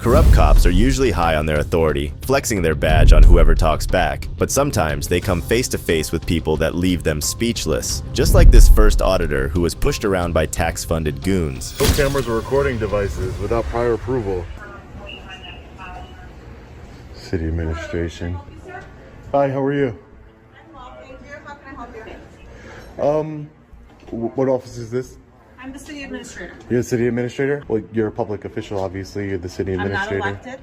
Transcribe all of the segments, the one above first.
Corrupt cops are usually high on their authority, flexing their badge on whoever talks back, but sometimes they come face to face with people that leave them speechless, just like this first auditor who was pushed around by tax-funded goons. No cameras or recording devices without prior approval. City administration. Hi, how are you? I'm well, thank you. How can I help you? What office is this? I'm the city administrator. You're the city administrator? Well, you're a public official, obviously. You're the city administrator. I'm not elected.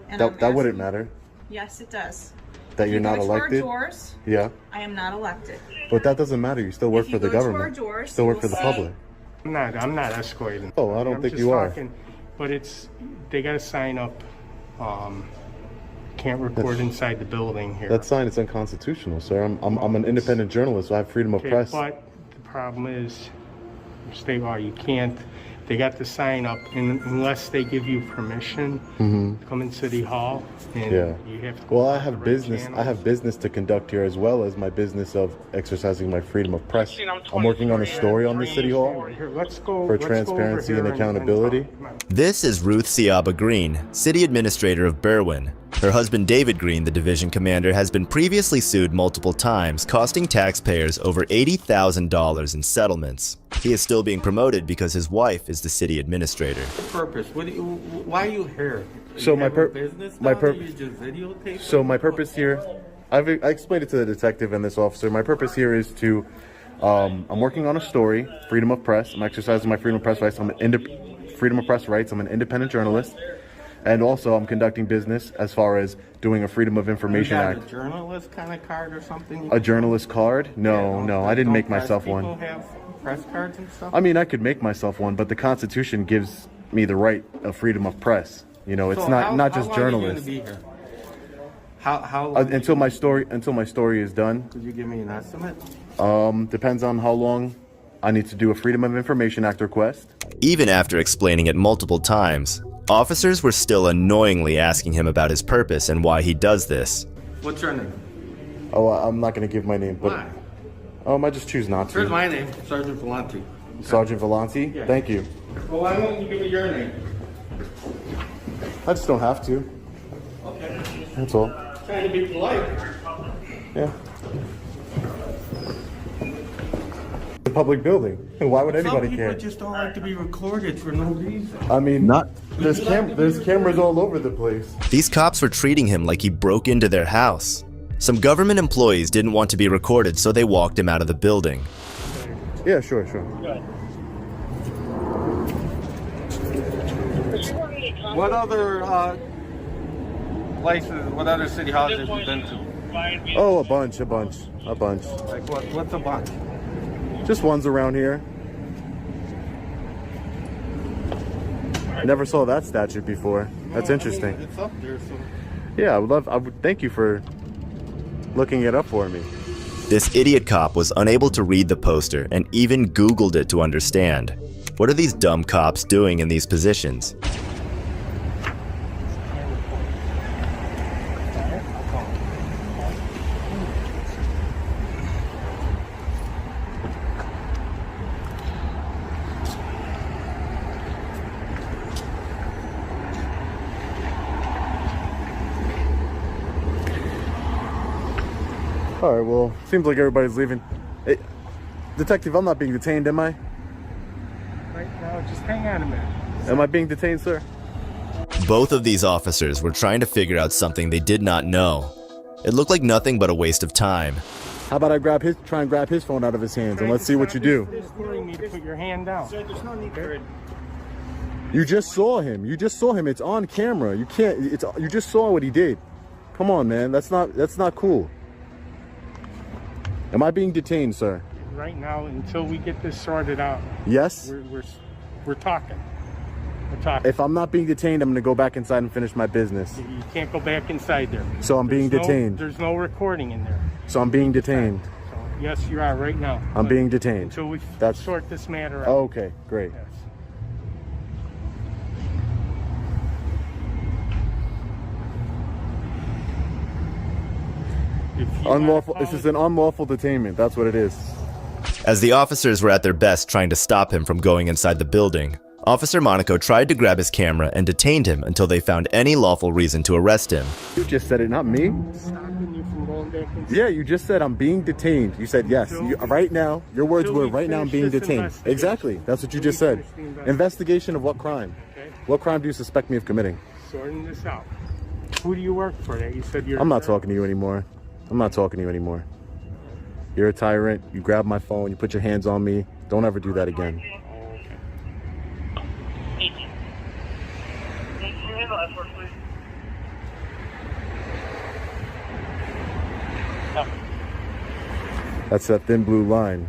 And That wouldn't matter. Yes, it does. That you're not elected? Doors, Yeah. I am not elected. But that doesn't matter. You still work If for you the go to our government. doors, Still work you for will the see- public. I'm not escorting. Oh, I don't I'm think just you are. talking, but they got to sign up. Can't record inside the building here. That sign is unconstitutional, sir. I'm an independent journalist, so I have freedom of Okay, press. but the problem is, state law, you can't. They got the sign up unless they give you permission to come in City Hall. And Yeah. You have to Well, I go have the right business. I channels. have business to conduct here, as well as my business of exercising my freedom of press. I'm working on a story on this city hall Here, let's for go over transparency here and accountability. talk. Come on. This is Ruth Siaba Green, city administrator of Berwyn. Her husband David Green, the division commander, has been previously sued multiple times, costing taxpayers over $80,000 in settlements. He is still being promoted because his wife is the city administrator. Purpose? Why are you here? So You my have a pur- business my down pur- there? You just videotape So it? my purpose here, I explained it to the detective and this officer. My purpose here is to, I'm working on a story, freedom of press. I'm exercising my freedom of press rights. Freedom of press rights. I'm an independent journalist, and also I'm conducting business as far as doing a Freedom of You Information got Act. a journalist kind of card or something? A journalist card? No, I didn't Don't make press myself people one. have press cards and stuff? I mean, I could make myself one, but the Constitution gives me the right of freedom of press. You know, it's So not just how long journalists. Are you gonna be here? How long? Until my story is done. Could you give me an estimate? Depends on how long I need to do a Freedom of Information Act request. Even after explaining it multiple times, officers were still annoyingly asking him about his purpose and why he does this. What's your name? Oh, I'm not going to give my name, but Why? I just choose not Here's to. my name, Sergeant Valenti. Sergeant Valenti. Yeah. Thank you. Well, why don't you give me your name? I just don't have to. Okay. That's all. Trying to be polite. Yeah. The public building. Why would anybody Some people care? just don't like to be recorded for no reason. I mean, there's cameras all over the place. These cops were treating him like he broke into their house. Some government employees didn't want to be recorded, so they walked him out of the building. Yeah, sure. What other places, what other city halls have you been to? Oh, a bunch. Like what's a bunch? Just ones around here. Never saw that statue before. That's interesting. It's up there, so. Yeah, I would thank you for looking it up for me. This idiot cop was unable to read the poster and even Googled it to understand. What are these dumb cops doing in these positions? All right, well, seems like everybody's leaving. Hey, Detective, I'm not being detained, am I? Right now, just hang on a minute. Am I being detained, sir? Both of these officers were trying to figure out something they did not know. It looked like nothing but a waste of time. How about I try and grab his phone out of his hands and let's see what you do. You need to put your hand down. You just saw him. It's on camera. You just saw what he did. Come on, man. That's not cool. Am I being detained, sir? Right now, until we get this sorted out, Yes? we're talking. We're talking. If I'm not being detained, I'm going to go back inside and finish my business. You can't go back inside there. So I'm being detained. There's no recording in there. So I'm being detained. So, yes, you are right now. I'm But being detained. until we That's- sort this matter out. Okay, great. Yes. If you Unlawful. wanna This call is an unlawful detainment. That's what it is. As the officers were at their best trying to stop him from going inside the building, Officer Monaco tried to grab his camera and detained him until they found any lawful reason to arrest him. You just said it, not me. Stopping you from going back inside. Yeah, you just said I'm being detained. You said yes. Right now, your words were right now I'm being detained. Exactly. That's what you just said. Investigation of what crime? Okay. What crime do you suspect me of committing? Sorting this out. Who do you work for that you said you're... I'm not talking to you anymore. I'm not talking to you anymore. You're a tyrant. You grab my phone. You put your hands on me. Don't ever do that again. That's that thin blue line,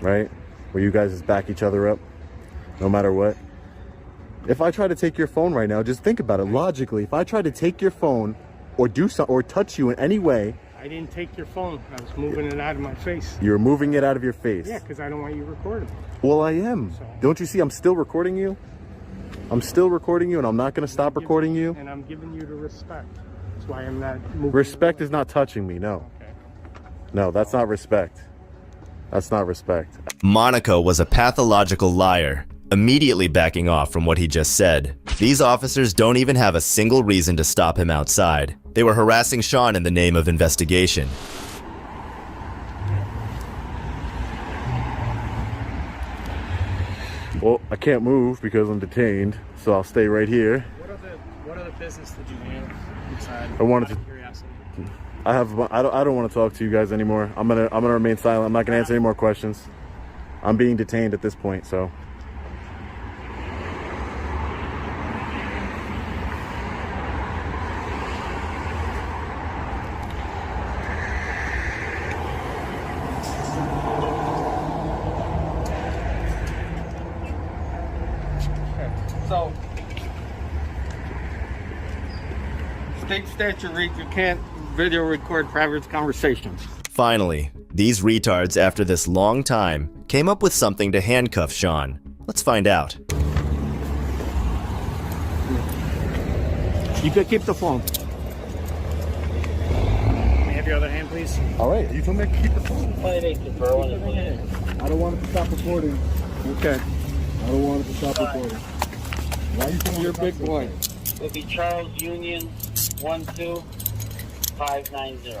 right? Where you guys just back each other up, no matter what. If I try to take your phone right now, just think about it logically. If I try to take your phone or do something or touch you in any way, I didn't take your phone. I was moving it out of my face. you're moving it out of your face. Yeah, because I don't want you recording. Well, I am. Don't you see I'm still recording you? I'm still recording you, and I'm not going to stop recording you. And I'm giving you the respect. That's why I'm not moving. Respect is not touching me, no. Okay. No, that's not respect. That's not respect. Monaco was a pathological liar, immediately backing off from what he just said. These officers don't even have a single reason to stop him outside. They were harassing Sean in the name of investigation. Well, I can't move because I'm detained, so I'll stay right here. What other business did you have inside? I wanted to. Curiosity. I don't want to talk to you guys anymore. I'm gonna remain silent. I'm not gonna answer any more questions. I'm being detained at this point, so. So, state statute reads you can't video record private conversations. Finally, these retards, after this long time, came up with something to handcuff Sean. Let's find out. You can keep the phone. May I have your other hand, please? All right, you told me I could keep the phone. 580 for I don't want it to stop recording. Okay. I don't want it to stop recording. Why are you telling me You're a big boy. Will be Charles Union 12590.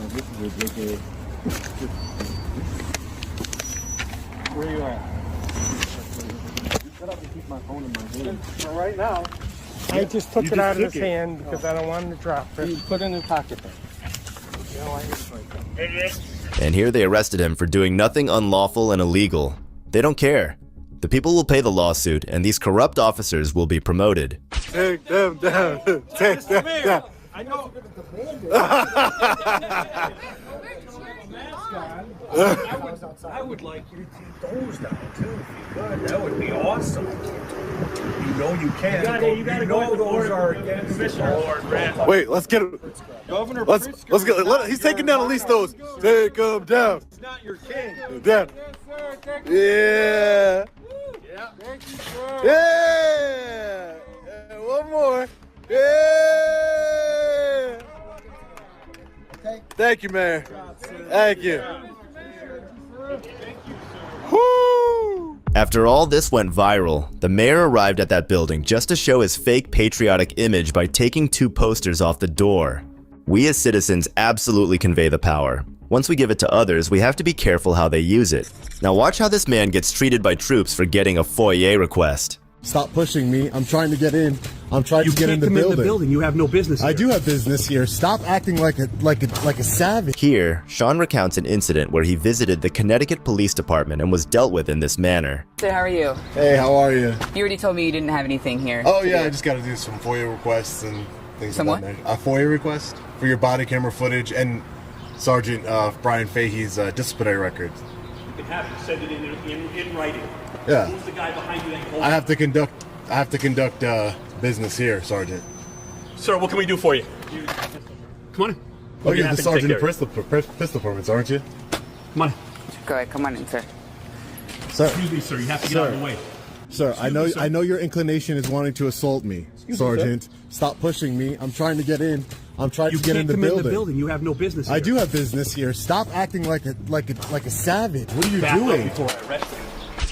This is ridiculous. Where you at? You said I could keep my phone in my hand. For right now, I just took You it just out of took his it. hand because I don't want him to drop you it. put it in your pocket then. And here they arrested him for doing nothing unlawful and illegal. They don't care. The people will pay the lawsuit, and these corrupt officers will be promoted. Take them down. Take them down. I know. I would like you to take those down too, if you could. That would be awesome. You know you can. You know those are against the law. Wait, let's get it. Governor Let's get. He's taking down at least those. Take them down. It's not your king. Down. Yeah. Yeah. And one more. Yeah. Thank you, Mayor. Thank you. Woo! After all this went viral, the mayor arrived at that building just to show his fake patriotic image by taking 2 posters off the door. We as citizens absolutely convey the power. Once we give it to others, we have to be careful how they use it. Now watch how this man gets treated by troops for getting a FOIA request. Stop pushing me. I'm trying to get in. I'm trying to get in the building. You have no business here. I do have business here. Stop acting like a savage. Here, Sean recounts an incident where he visited the Connecticut Police Department and was dealt with in this manner. So how are you? Hey, how are you? You already told me you didn't have anything here. Oh yeah, I just got to do some FOIA requests and things Some of that nature. A FOIA request for your body camera footage and Sergeant Brian Fahey's disciplinary records. You can have it. Send it in writing. Yeah. Who's the guy behind you that told I have to conduct business here, Sergeant. Sir, what can we do for you? Come on in. Oh, you're happy the to take Sergeant of care pistol performance, aren't you? Come on in. Go ahead, come on in, sir. Sir, Excuse me, sir. You have to get out of the way. sir, I know your inclination is wanting to assault me, Sergeant. Stop pushing me. I'm trying to get in. I'm trying You to get in can't the come in building. the building. You have no business here. I do have business here. Stop acting like a savage. What are you Back up doing? before I arrest you.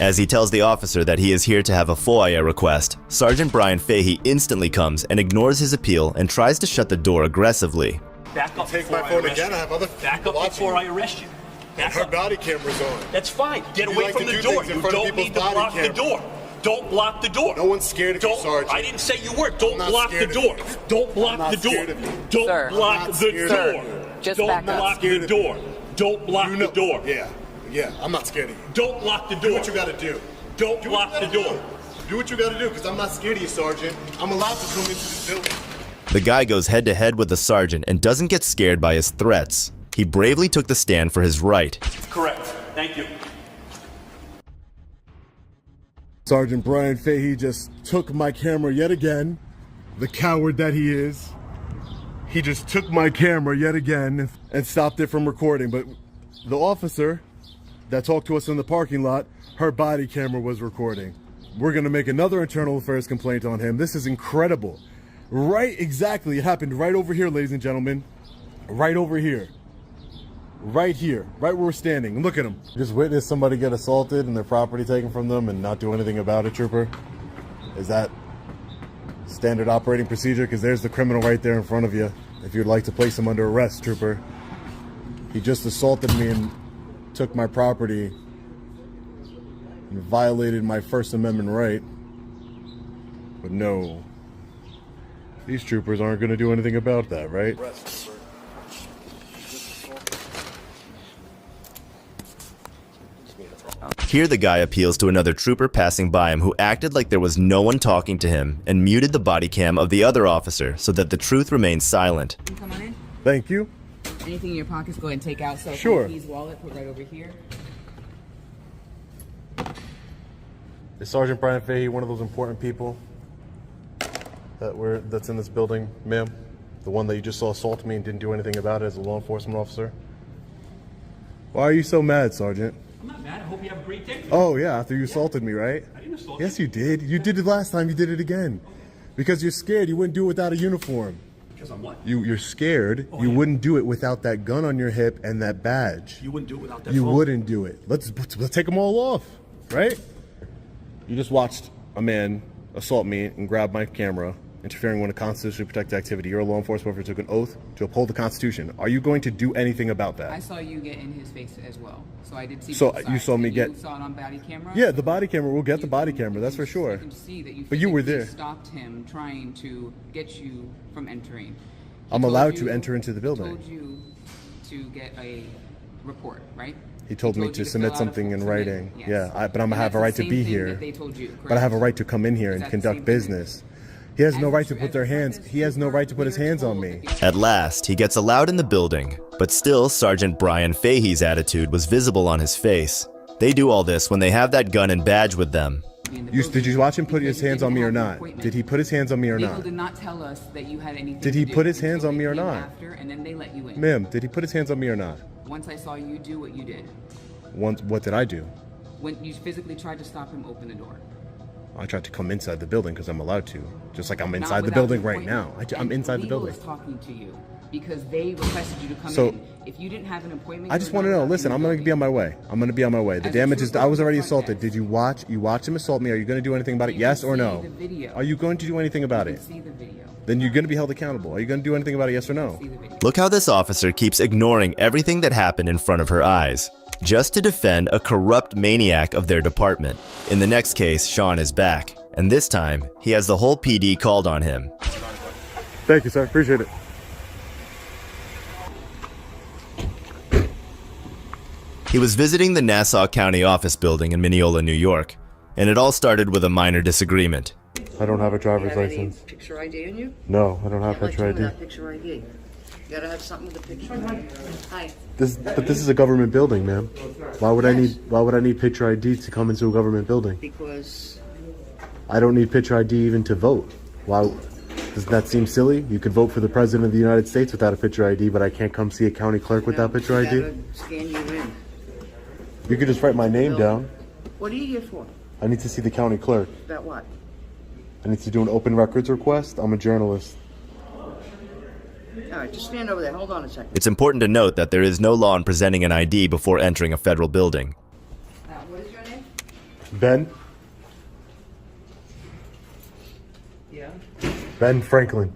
As he tells the officer that he is here to have a FOIA request, Sergeant Brian Fahey instantly comes and ignores his appeal and tries to shut the door aggressively. Back up Take before my I phone arrest again. you. I have other Back people up watching before you. I arrest you. Back Her up. body camera's on. That's fine. Get You away like from to the do door. things in You front of don't people's need to body block the camera. door. Don't block the door. No one's scared of you, Don't. Sergeant. I didn't say you were. Don't not block the scared of door. you. Don't block not the door. scared of you. Don't Sir. block I'm not the scared of door. you. Just Don't back up. block Scared the of you. door. Don't block the door. Yeah. I'm not scared of you. Don't block the door. Do what you got to do. Don't Do what block you the gotta door. do. Do what you got to do, because I'm not scared of you, Sergeant. I'm allowed to come into this building. The guy goes head to head with the sergeant and doesn't get scared by his threats. He bravely took the stand for his right. Correct. Thank you. Sergeant Brian Fahey just took my camera yet again. The coward that he is. He just took my camera yet again and stopped it from recording. But the officer that talked to us in the parking lot, her body camera was recording. We're gonna make another internal affairs complaint on him. This is incredible. Right, exactly. It happened right over here, ladies and gentlemen. Right over here. Right here, right where we're standing. Look at him. Just witnessed somebody get assaulted and their property taken from them and not do anything about it, Trooper. Is that standard operating procedure? Because there's the criminal right there in front of you. If you'd like to place him under arrest, Trooper. He just assaulted me and took my property and violated my First Amendment right. But no, these troopers aren't going to do anything about that, right? Here the guy appeals to another trooper passing by him who acted like there was no one talking to him and muted the body cam of the other officer so that the truth remains silent. Come on in. Thank you. Anything in your pockets, go ahead and take out. So Sure. Keys, wallet, put right over here. Is Sergeant Brian Fahey one of those important people that's in this building, ma'am? The one that you just saw assault me and didn't do anything about it as a law enforcement officer? Why are you so mad, Sergeant? I'm not mad. I hope you have a great day. Oh yeah, after you assaulted me, right? I didn't assault Yes, you did. You did it last time. You did it again. Because you're scared. You wouldn't do it without a uniform. Because I'm what? You're scared. You wouldn't do it without that gun on your hip and that badge. You wouldn't do it without that You phone? wouldn't do it. Let's take them all off, right? You just watched a man assault me and grab my camera, interfering with a constitutionally protected activity. You're a law enforcement officer, took an oath to uphold the Constitution. Are you going to do anything about that? I saw you get in his face as well. So I did see So both you sides. saw me And get- You saw it on body camera? Yeah, the body camera. We'll get the body camera. That's for sure. You can see that you But you were physically there. stopped him trying to get you from entering. He I'm told allowed to you- enter into the building. He told you to get a report, right? He told me you to fill submit out a something in form. writing. Yes. Yeah, but I'm And gonna have that's a the right to same be thing here. that they told you, But I have a correct? right to come in here Is and that the conduct same thing? business. He has no As right to a- put as their a hands. purpose He has no trooper, right to put his we are hands on told me. that the- At last, he gets allowed in the building, but still Sergeant Brian Fahey's attitude was visible on his face. They do all this when they have that gun and badge with them. Did you watch him put his hands on me or not? Did he put his hands on me or Legal not? did not tell us that you had anything Did to he do put his hands until on they me or came not? After, and then they let you in. Ma'am, did he put his hands on me or not? Once I saw you do what you did, What did I do? when you physically tried to stop him open the door. I tried to come inside the building because I'm allowed to. Just like I'm Not inside the without building your right now. appointment. I'm And inside the legal building. is talking to you because they requested you to come So- in. If you didn't have an appointment, I you just were want to not know. allowed Listen, in I'm the going to be on building. my way. I'm going to be on my way. The As a damage is. trooper I was at the already front assaulted. desk. Did you watch? You watched him assault me. Are you going to do anything about it? You Yes can or see no? the video. Are you going to do anything about You it? can see the video. Then you're going to be held accountable. Are you going to do anything about it? Yes or no? See the video. Look how this officer keeps ignoring everything that happened in front of her eyes, just to defend a corrupt maniac of their department. In the next case, Sean is back, and this time, he has the whole PD called on him. Thank you, sir. Appreciate it. He was visiting the Nassau County office building in Mineola, New York, and it all started with a minor disagreement. I don't have a driver's Have any license. picture ID in you? No, I don't have Can't let picture you ID. without picture ID. You gotta have something with a picture. Hi. But this is a government building, ma'am. Why would I need picture ID to come into a government building? Because I don't need picture ID even to vote. Why? Doesn't that seem silly? You could vote for the president of the United States without a picture ID, but I can't come see a county clerk without picture you ID? gotta scan you in. You could just write my name down. What are you here for? I need to see the county clerk. About what? I need to do an open records request. I'm a journalist. All right, just stand over there. Hold on a second. It's important to note that there is no law in presenting an ID before entering a federal building. What is your name? Ben? Yeah. Ben Franklin.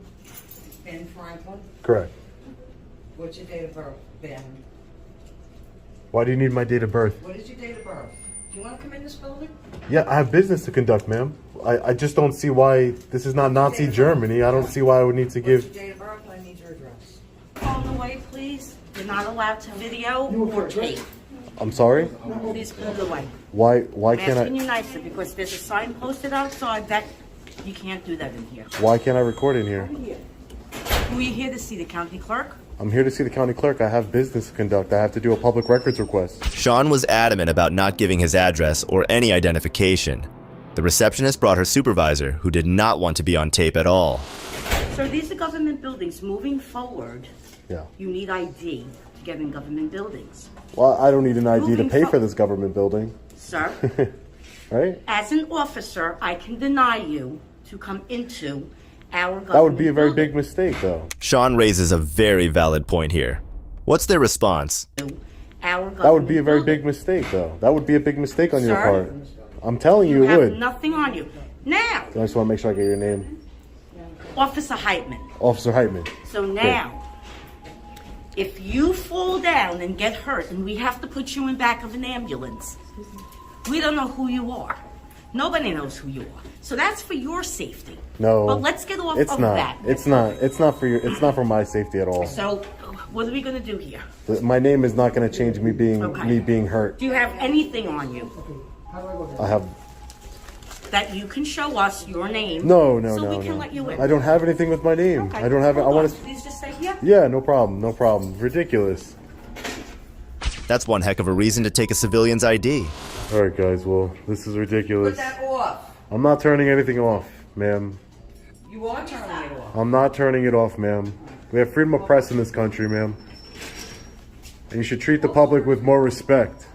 Ben Franklin. Correct. What's your date of birth, Ben? Why do you need my date of birth? What is your date of birth? Do you want to come in this building? Yeah, I have business to conduct, ma'am. I just don't see why this is not Nazi Germany. I don't see why I would need to give... What's your date of birth? I need your address. Phone away, please. You're not allowed to video or tape. I'm sorry? Please put it away. Why I'm can't asking I... you nicely because there's a sign posted outside that you can't do that in here. Why can't I record in here? Who are you here to see, the county clerk? I'm here to see the county clerk. I have business to conduct. I have to do a public records request. Sean was adamant about not giving his address or any identification. The receptionist brought her supervisor, who did not want to be on tape at all. So these are government buildings. Moving forward, Yeah. you need ID to get in government buildings. Well, I don't need an ID to Moving pay for forward. this government building. Sir, Right? as an officer, I can deny you to come into our government That would be a very building. big mistake, though. Sean raises a very valid point here. What's their response? That would be a very big mistake, though. That would be a big mistake on your Sir? part. I'm telling you, You it have would. nothing on you. Now, I just want to make sure I get your name. Officer Heitman. Officer Heitman. So now, if you fall down and get hurt and we have to put you in back of an ambulance, we don't know who you are. Nobody knows who you are. So that's for your safety. No. But let's get off It's of not. that. It's not. It's not for your. It's not for my safety at all. So what are we going to do here? My name is not going to change me being Okay. hurt. Do you have anything on you I have that you can show us your name? no. So we can let you in. I don't have anything with my name. Okay. I don't have it. I Hold want on. to. Please just stay here. Yeah, no problem. No problem. Ridiculous. That's one heck of a reason to take a civilian's ID. All right, guys. Well, this is ridiculous. Put that off. I'm not turning anything off, ma'am. You are turning it off. I'm not turning it off, ma'am. We have freedom of press in this country, ma'am. And you should treat the public with more respect.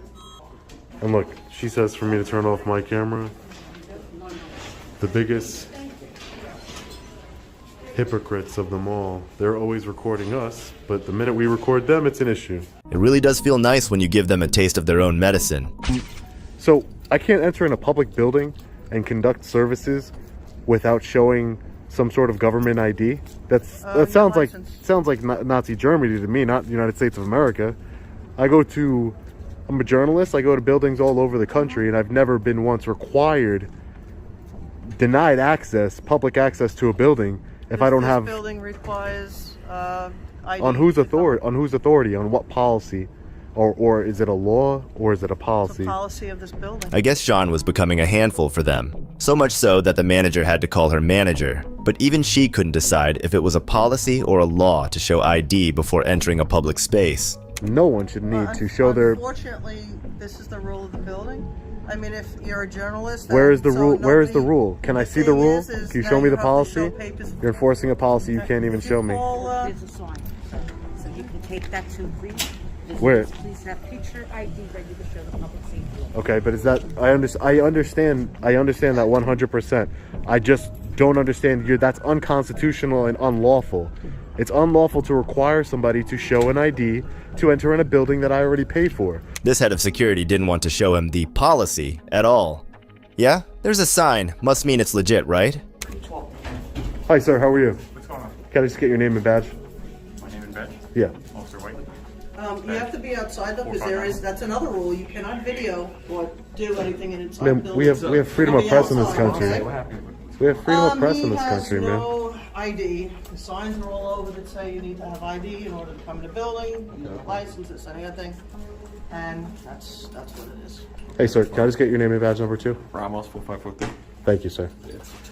And look, she says for me to turn off my camera. The biggest hypocrites of them all. They're always recording us, but the minute we record them, it's an issue. It really does feel nice when you give them a taste of their own medicine. So I can't enter in a public building and conduct services without showing some sort of government ID. That sounds like Nazi Germany to me, not the United States of America. I'm a journalist. I go to buildings all over the country, and I've never been once denied access, public access to a building if I don't have. This building requires ID. On whose authority? On whose authority? On what policy? Or is it a law or is it a policy? It's the policy of this building. I guess Sean was becoming a handful for them. So much so that the manager had to call her manager. But even she couldn't decide if it was a policy or a law to show ID before entering a public space. No one should need to show their... Unfortunately, this is the rule of the building. I mean, if you're a journalist... Where is the so rule? Where is the nobody- rule? Can I see the thing rule? is Can you now show me the have to policy? show papers. You're enforcing a policy you can't even If you show me. call, There's a sign. So you can take that too, please. Where? Please have picture ID ready to show the public safety. Okay, but is that... I understand that 100%. I just don't understand that's unconstitutional and unlawful. It's unlawful to require somebody to show an ID to enter in a building that I already paid for. This head of security didn't want to show him the policy at all. Yeah, there's a sign. Must mean it's legit, right? Hi, sir. How are you? What's going on? Can I just get your name and badge? My name and badge? Yeah. Officer White. You have to be outside though, because that's another rule. You cannot video or do anything in inside Ma'am, buildings. we have freedom of press in this country. Okay. What happened? We have freedom of press in He this has country, man. no ID. The signs are all over that say you need to have ID in order to come in the building, you need a license, this and that thing. And that's what it is. Hey, sir, can I just get your name and badge number 2? Ramos 4543. Thank you, sir.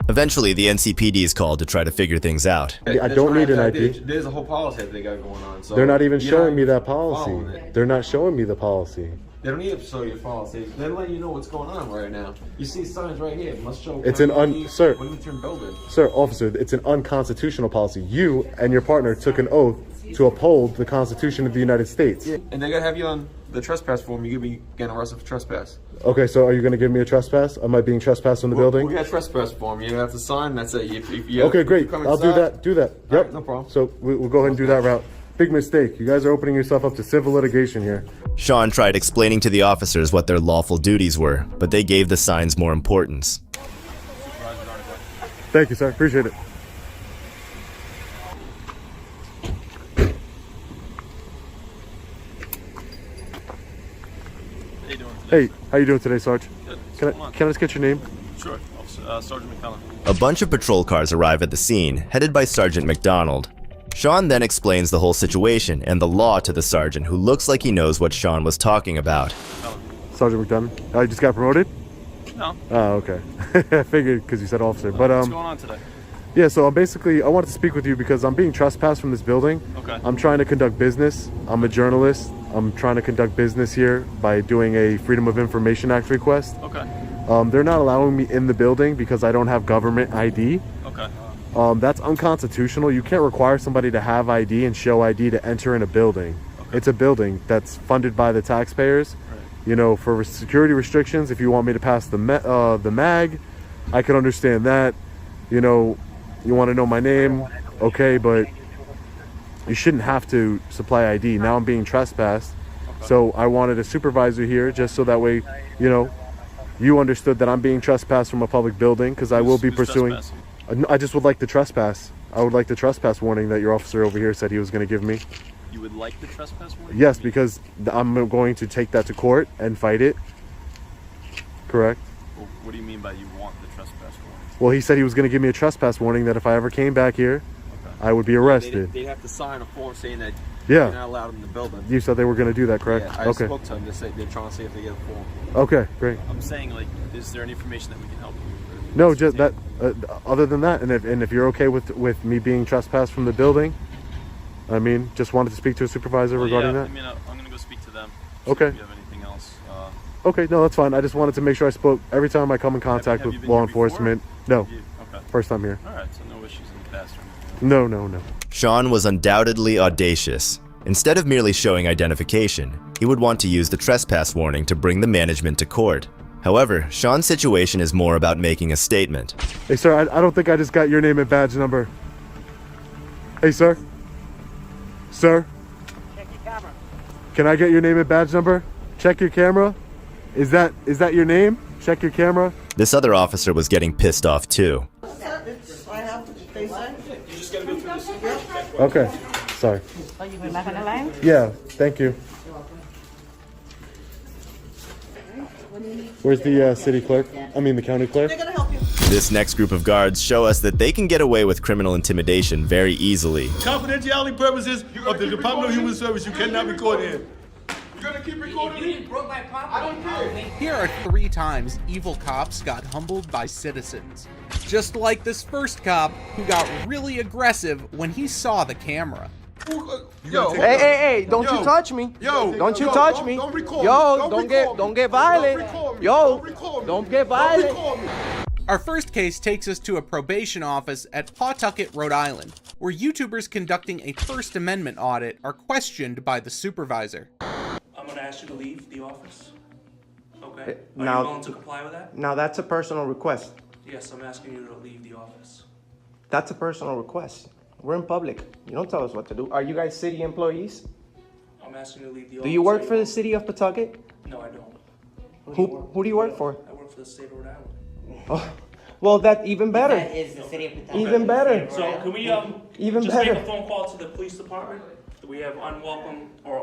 Eventually, the NCPD is called to try to figure things out. I don't need an ID. There's a whole policy that they got going on. So They're not even you're showing not me that following policy. it. They're not showing me the policy. They don't need to show you policy. They're letting you know what's going on right now. You see signs right here. Must show. It's an sir. When you turn building. Sir, officer, it's an unconstitutional policy. You and your partner took an oath to uphold the Constitution of the United States. And they gotta have you on the trespass form, you're gonna be getting arrested for trespass. Okay, so are you going to give me a trespass? Am I being trespassed from the building? We got a trespass form. You have to sign. That's it. If you Okay, if great. you come I'll do inside- that. Do that. Yep. All right, no problem. So we'll go ahead and do that route. Big mistake. You guys are opening yourself up to civil litigation here. Sean tried explaining to the officers what their lawful duties were, but they gave the signs more importance. Thank you, sir. Appreciate it. Hey, how you doing today, Sarge? Can I just get your name? Sure. Sergeant McCullough. A bunch of patrol cars arrive at the scene, headed by Sergeant McDonald. Sean then explains the whole situation and the law to the sergeant, who looks like he knows what Sean was talking about. Sergeant McDonald. I just got promoted? No. Oh, okay. I figured because you said officer. But What's going on today? yeah, so basically I wanted to speak with you because I'm being trespassed from this building. Okay. I'm trying to conduct business. I'm a journalist. I'm trying to conduct business here by doing a Freedom of Information Act request. Okay. They're not allowing me in the building because I don't have government ID. Okay. That's unconstitutional. You can't require somebody to have ID and show ID to enter in a building. Okay. It's a building that's funded by the taxpayers. Right. You know, for security restrictions, if you want me to pass the mag, I can understand that. You know, you want to know my name, okay, but you shouldn't have to supply ID. Now I'm being trespassed. Okay. So I wanted a supervisor here just so that way, you know, you understood that I'm being trespassed from a public building because I will be pursuing. trespassing? I just would like the trespass. I would like the trespass warning that your officer over here said he was going to give me. You would like the trespass warning? Yes, because I'm going to take that to court and fight it. Correct? Well, what do you mean by you want the trespass warning? Well, he said he was going to give me a trespass warning that if I ever came back here, Okay. I would be arrested. They'd have to sign a form saying that Yeah. you're not allowed in the building. You said they were going to do that, correct? Yeah, I Okay. spoke to them. They're trying to see if they get a form. Okay, great. I'm saying, like, is there any information that we can help you with? No, just that. Other than that, and if you're okay with me being trespassed from the building, I mean, just wanted to speak to a supervisor regarding that. I mean, I'm gonna go speak to them. Okay. If you have anything else. Okay, no, that's fine. I just wanted to make sure I spoke every time I come in contact have you with been law here before? enforcement. No, Okay. first time here. All right. So no issues in the past or anything. No. Sean was undoubtedly audacious. Instead of merely showing identification, he would want to use the trespass warning to bring the management to court. However, Sean's situation is more about making a statement. Hey, sir, I don't think I just got your name and badge number. Hey, sir. Sir. Check your camera. Can I get your name and badge number? Check your camera. Is that your name? Check your camera. This other officer was getting pissed off too. I have, they say. Okay. Sorry. Oh, you went back on the line? Yeah, thank you. Where's the city clerk? I mean the county clerk? They're gonna help you. This next group of guards show us that they can get away with criminal intimidation very easily. Confidentiality purposes of the Department of Human Service, you cannot record in. You're gonna keep recording me? I don't care. Here are 3 times evil cops got humbled by citizens. Just like this first cop who got really aggressive when he saw the camera. Yo, Hey, don't you touch me. Yo, Don't you yo, touch don't- me. don't record Yo, me. don't get violent. Don't record me. Yo, Don't record me. don't get Don't violent. record me. Our first case takes us to a probation office at Pawtucket, Rhode Island, where YouTubers conducting a First Amendment audit are questioned by the supervisor. I'm gonna ask you to leave the office. Okay? Are now- you willing to comply with that? Now that's a personal request. Yes, I'm asking you to leave the office. That's a personal request. We're in public. You don't tell us what to do. Are you guys city employees? I'm asking you to leave the office. Do you work Are for the city of Pawtucket? No, I don't. Who do you work for? I work for the state of Rhode Island. Oh, well, that even better. That is the city of Pawtucket. Even better. So can we Even just better. make a phone call to the police department? Do we have unwelcome or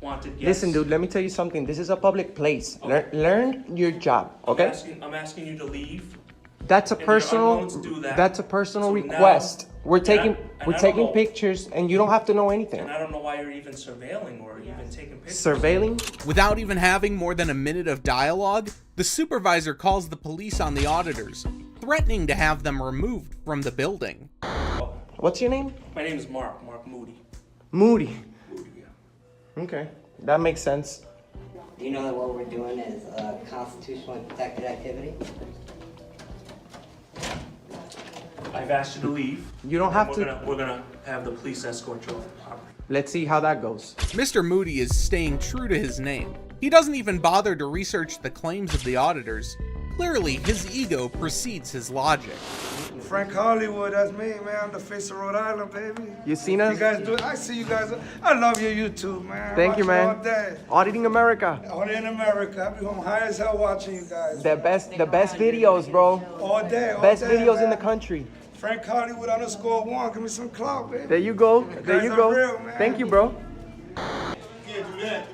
unwanted guests? Listen, dude, let me tell you something. This is a public place. Learn your job, okay? I'm asking you to leave. That's a And you're personal. unwilling to do that. That's a personal So request. now- We're taking and I we're don't taking know- pictures, and you don't have to know anything. And I don't know why you're even surveilling or even taking pictures. Surveilling? Without even having more than a minute of dialogue, the supervisor calls the police on the auditors, threatening to have them removed from the building. What's your name? My name is Mark Moody. Moody. Moody, yeah. Okay, that makes sense. Do you know that what we're doing is constitutionally protected activity? I've asked you to leave. You don't have to. We're gonna have the police escort you off the property. Let's see how that goes. Mr. Moody is staying true to his name. He doesn't even bother to research the claims of the auditors. Clearly, his ego precedes his logic. Frank Hollywood, that's me, man. I'm the face of Rhode Island, baby. You seen us? You guys do it. I see you guys. I love your YouTube, man. Thank you, man. All day. Auditing America. Auditing America. I be home high as hell watching you guys. The best videos, bro. All day. Best day, videos man. in the country. Frank Hollywood _1. Give me some clout, baby. There you go. You There guys you are go. real, man. Thank you, bro. You can't do that.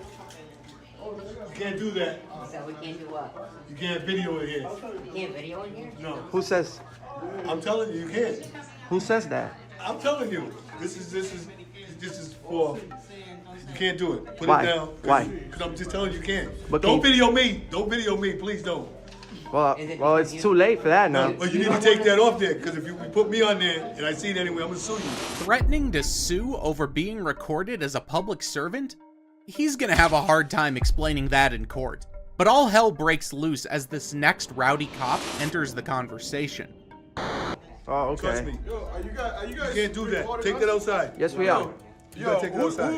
You can't do that. So we can't do what? You can't video it here. We can't video in here? No. Who says? I'm telling you, you can't. Who says that? I'm telling you. This is for. You can't do it. Put Why? it down. Why? Because I'm just telling you, you can't. But Don't can- video me. Don't video me. Please don't. Well, it's too late for that now. Well, you need to take that off there, because if you put me on there and I see it anyway, I'm gonna sue you. Threatening to sue over being recorded as a public servant? He's gonna have a hard time explaining that in court. But all hell breaks loose as this next rowdy cop enters the conversation. Oh, okay. Trust me. You can't do that. Take that outside. Yes, we are. You gotta take it outside.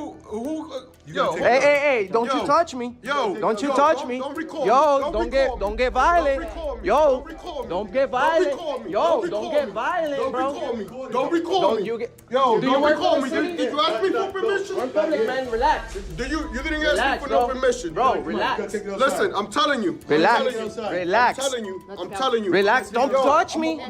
Hey, don't you touch me. Don't you touch me. Yo, don't get violent. Yo, don't get violent. Yo, don't get violent, bro. Don't record me. Yo, Yo, do you don't work record for me. the city? Did you ask me for permission? We're in public, man. Relax. You didn't ask Relax, me for no bro. permission. Bro, relax. Listen, I'm telling you. Relax. Relax. I'm telling you. Relax. Don't touch me.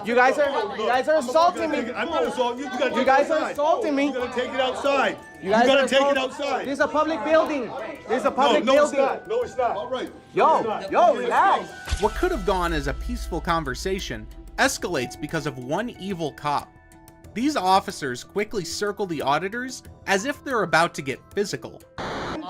You guys are assaulting me. I'm not assaulting you. You guys are assaulting me. You gotta take it outside. You guys gotta are take it assaulting- outside. This is a public building. This is a public No, it's building. not. No, it's not. All right. Yo, relax. What could have gone as a peaceful conversation escalates because of one evil cop. These officers quickly circle the auditors as if they're about to get physical.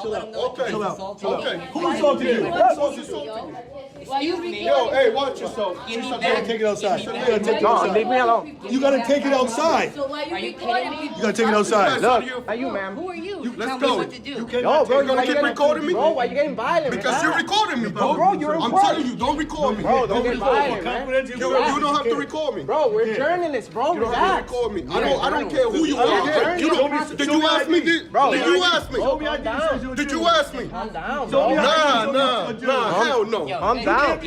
Chill out. Okay. Chill out. Okay. Who assaulted you? Who assaulted you? Excuse me. Yo, hey, watch yourself. You gotta take it outside. You gotta take it outside. Leave me alone. You gotta take it outside. Are you kidding me? You gotta take it outside. Look, are you, ma'am? Who are you? Let's Tell go. me what to do. Yo, bro, You're gonna keep recording me? Bro, why you getting violent? Because you're recording me, bro. Bro, you're I'm recording. telling you, don't record me. Bro, don't get violent, man. You don't have to record me. Bro, we're journalists, bro. You don't have to Relax. record me. I don't care who you are. Did you ask me? Did you ask me? Did you ask me? Calm down, bro. Nah, hell no. Calm down,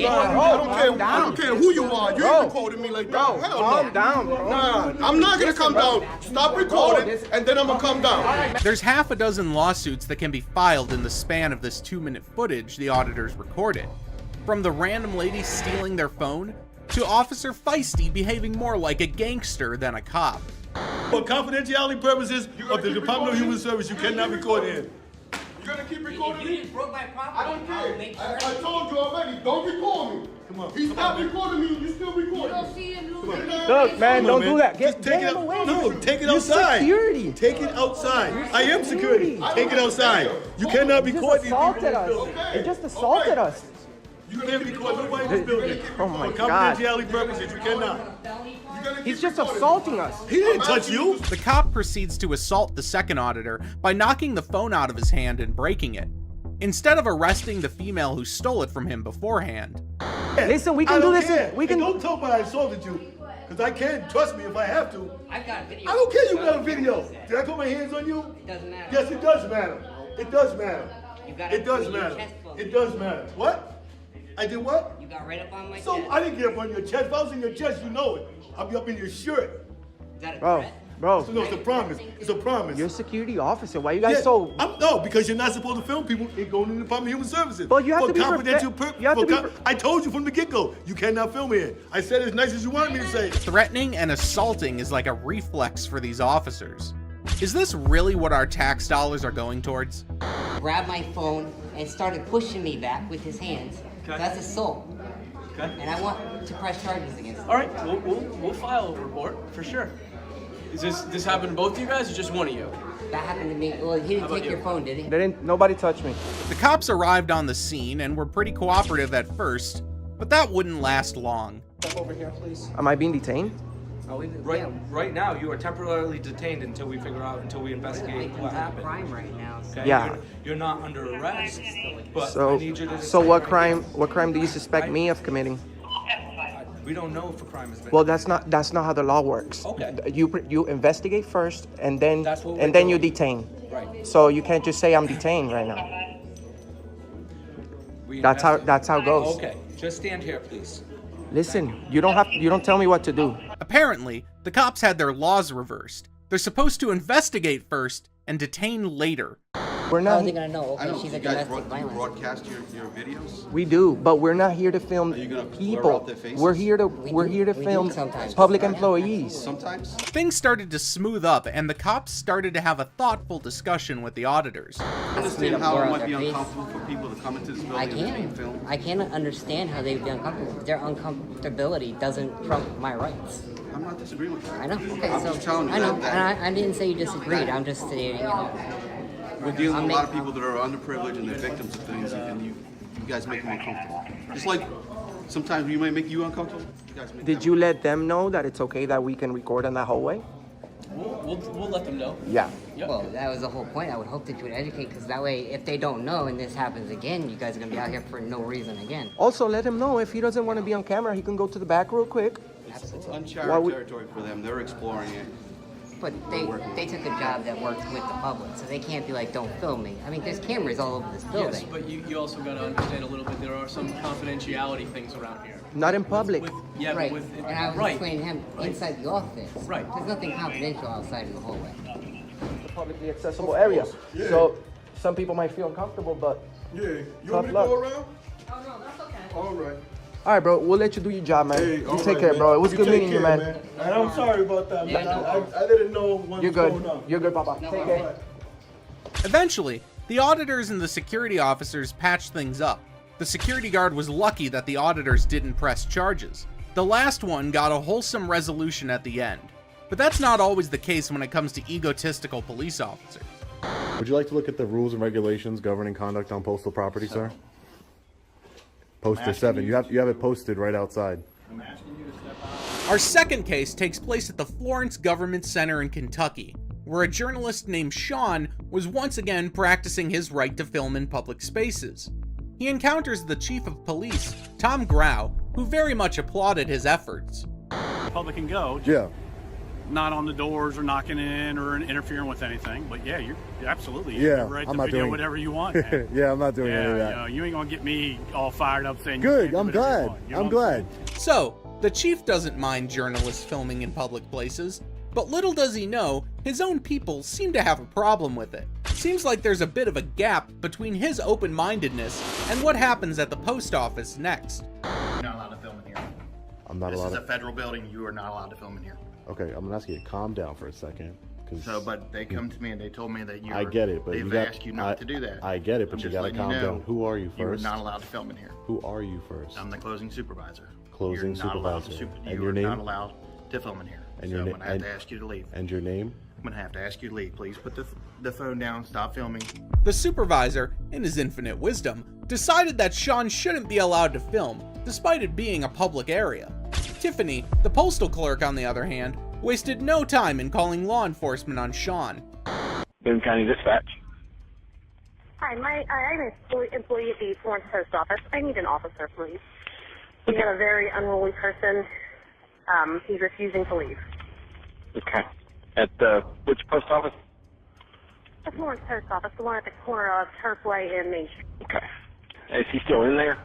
I don't care who you are. You ain't recording me like that. Hell no. Calm down, bro. Nah, I'm not gonna come down. Stop recording, and then I'm gonna come down. There's half a dozen lawsuits that can be filed in the span of this 2-minute footage the auditors recorded. From the random lady stealing their phone, to Officer Feisty behaving more like a gangster than a cop. For confidentiality purposes of the Department of Human Service, you cannot record here. You're gonna keep recording me? Broke my property. I don't care. I told you already, don't record me. Come on. He's not recording me, you still recording me. Look, man, don't do that. Just take it him away. No, take it You're outside. security. Take it outside. I am security. Take it outside. You cannot You record just these people. assaulted us. You just assaulted us. You can't record nobody in this building. Oh my For God. confidentiality purposes, you cannot. He's just assaulting us. He didn't touch you. The cop proceeds to assault the second auditor by knocking the phone out of his hand and breaking it, instead of arresting the female who stole it from him beforehand. Listen, we can do this. We can. Don't talk about I assaulted you, because I can. Trust me if I have to. I got a video. I don't care you got a video. Did I put my hands on you? It doesn't matter. Yes, it does matter. It does matter. You got It does in your matter. chest bone. It does matter. What? I did what? You got right up on my So chest. I didn't get up on your chest. If I was in your chest, you know it. I'll be up in your shirt. Is that a Bro, threat? bro, So no, it's a promise. It's a promise. you're a security officer. Why you guys so? No, because you're not supposed to film people. It going in the Department of Human Services. But you have for to be confidential you have to be I told you from the get-go, you cannot film here. I said it as nice as you wanted me to say. Threatening and assaulting is like a reflex for these officers. Is this really what our tax dollars are going towards? Grabbed my phone and started pushing me back with his hands. Okay. That's assault. Okay. And I want to press charges against him. All right, we'll file a report for sure. Is this happened to both of you guys or just one of you? That happened to me. Well, he didn't take your phone, did he? Nobody touched me. The cops arrived on the scene and were pretty cooperative at first, but that wouldn't last long. Step over here, please. Am I being detained? Right now, you are temporarily detained until we investigate what happened. Crime right now. So. Okay? Yeah. You're not under arrest, but I So, need you to what crime do you suspect me of committing? We don't know if a crime has been. Well, that's not how the law works. Okay. You investigate first, and then That's what and we're then you doing. detain. Right. So you can't just say I'm detained right now. That's how it goes. Okay, just stand here, please. Listen, you don't tell me what to do. Apparently, the cops had their laws reversed. They're supposed to investigate first and detain later. We're How not. are they gonna know? I Okay, know. she's You a guys domestic violence. broadcast your videos? We do, but we're not here to film you gonna blur people. out their faces? We're here to We film do sometimes. public employees. Sometimes? Things started to smooth up, and the cops started to have a thoughtful discussion with the auditors. I understand how it might be uncomfortable for people to come into this I building and being can. filmed. I cannot understand how they'd be uncomfortable. Their uncomfortability doesn't trump my rights. I'm not disagreeing with you. I know. Okay, I'm so just telling you I know, that and I didn't say you disagreed. I'm just stating, we're dealing with a lot of people that are underprivileged and they're victims of things, and you guys make them uncomfortable. Just like sometimes we might make you uncomfortable. You guys make Did you let them know that it's okay that we can record in that hallway? We'll let them know. Yeah. Well, that was the whole point. I would hope that you would educate, because that way, if they don't know and this happens again, you guys are gonna be out here for no reason again. Also, let him know if he doesn't want to be on camera, he can go to the back real quick. It's uncharted territory for them. They're exploring it. But they took a job that worked with the public, so they can't be like, don't film me. I mean, there's cameras all over this building. Yes, but you also got to understand a little bit, there are some confidentiality things around here. Not in public. Yeah, right. but And I was explaining to him inside the office. Right. There's nothing confidential outside in the hallway. A publicly accessible area. Yeah. So some people might feel uncomfortable, but Yeah. You tough want me to luck. go around? Oh, no, that's okay. All right. All right, bro. We'll let you do your job, man. Hey, you all take right, care, man. bro. It was You good take meeting you, care, man. And I'm sorry about that, man. I didn't know what You're was good. going on. You're good, Papa. Take care. Eventually, the auditors and the security officers patched things up. The security guard was lucky that the auditors didn't press charges. The last one got a wholesome resolution at the end. But that's not always the case when it comes to egotistical police officers. Would you like to look at the rules and regulations governing conduct on postal property, sir? Poster 7. You have it posted right outside. Our second case takes place at the Florence Government Center in Kentucky, where a journalist named Sean was once again practicing his right to film in public spaces. He encounters the chief of police, Tom Grau, who very much applauded his efforts. Public can go. Yeah. Not on the doors or knocking in or interfering with anything. But yeah, you're absolutely Yeah, have the right I'm to not video doing whatever you want. Man. Yeah, I'm not doing yeah, any of that. You know, you ain't gonna get me all fired up saying. Good, you I'm can't do whatever you glad. want, you know I'm what saying? glad. So, the chief doesn't mind journalists filming in public places, but little does he know, his own people seem to have a problem with it. Seems like there's a bit of a gap between his open-mindedness and what happens at the post office next. You're not allowed to film in here. I'm not allowed This is to. a federal building. You are not allowed to film in here. Okay, I'm gonna ask you to calm down for a second. But they come to me and they told me that you. I get it, but they've you got, asked you not to do that. I get it, but I'm you just gotta letting calm you know down. Who are you You are first? not allowed to film in here. Who are you first? I'm the closing supervisor. Closing You're not allowed supervisor. to And you your are name? not allowed to film in here. And so your I'm name? gonna have to ask you to leave. And your name? I'm gonna have to ask you to leave. Please put the phone down. Stop filming. The supervisor, in his infinite wisdom, decided that Sean shouldn't be allowed to film, despite it being a public area. Tiffany, the postal clerk, on the other hand, wasted no time in calling law enforcement on Sean. Boone County Dispatch. Hi, I'm an employee at the Florence Post Office. I need an officer, please. We have a very unruly person. He's refusing to leave. Okay. At which post office? The Florence Post Office, the one at the corner of Turfway and Main Street. Okay. Is he still in there?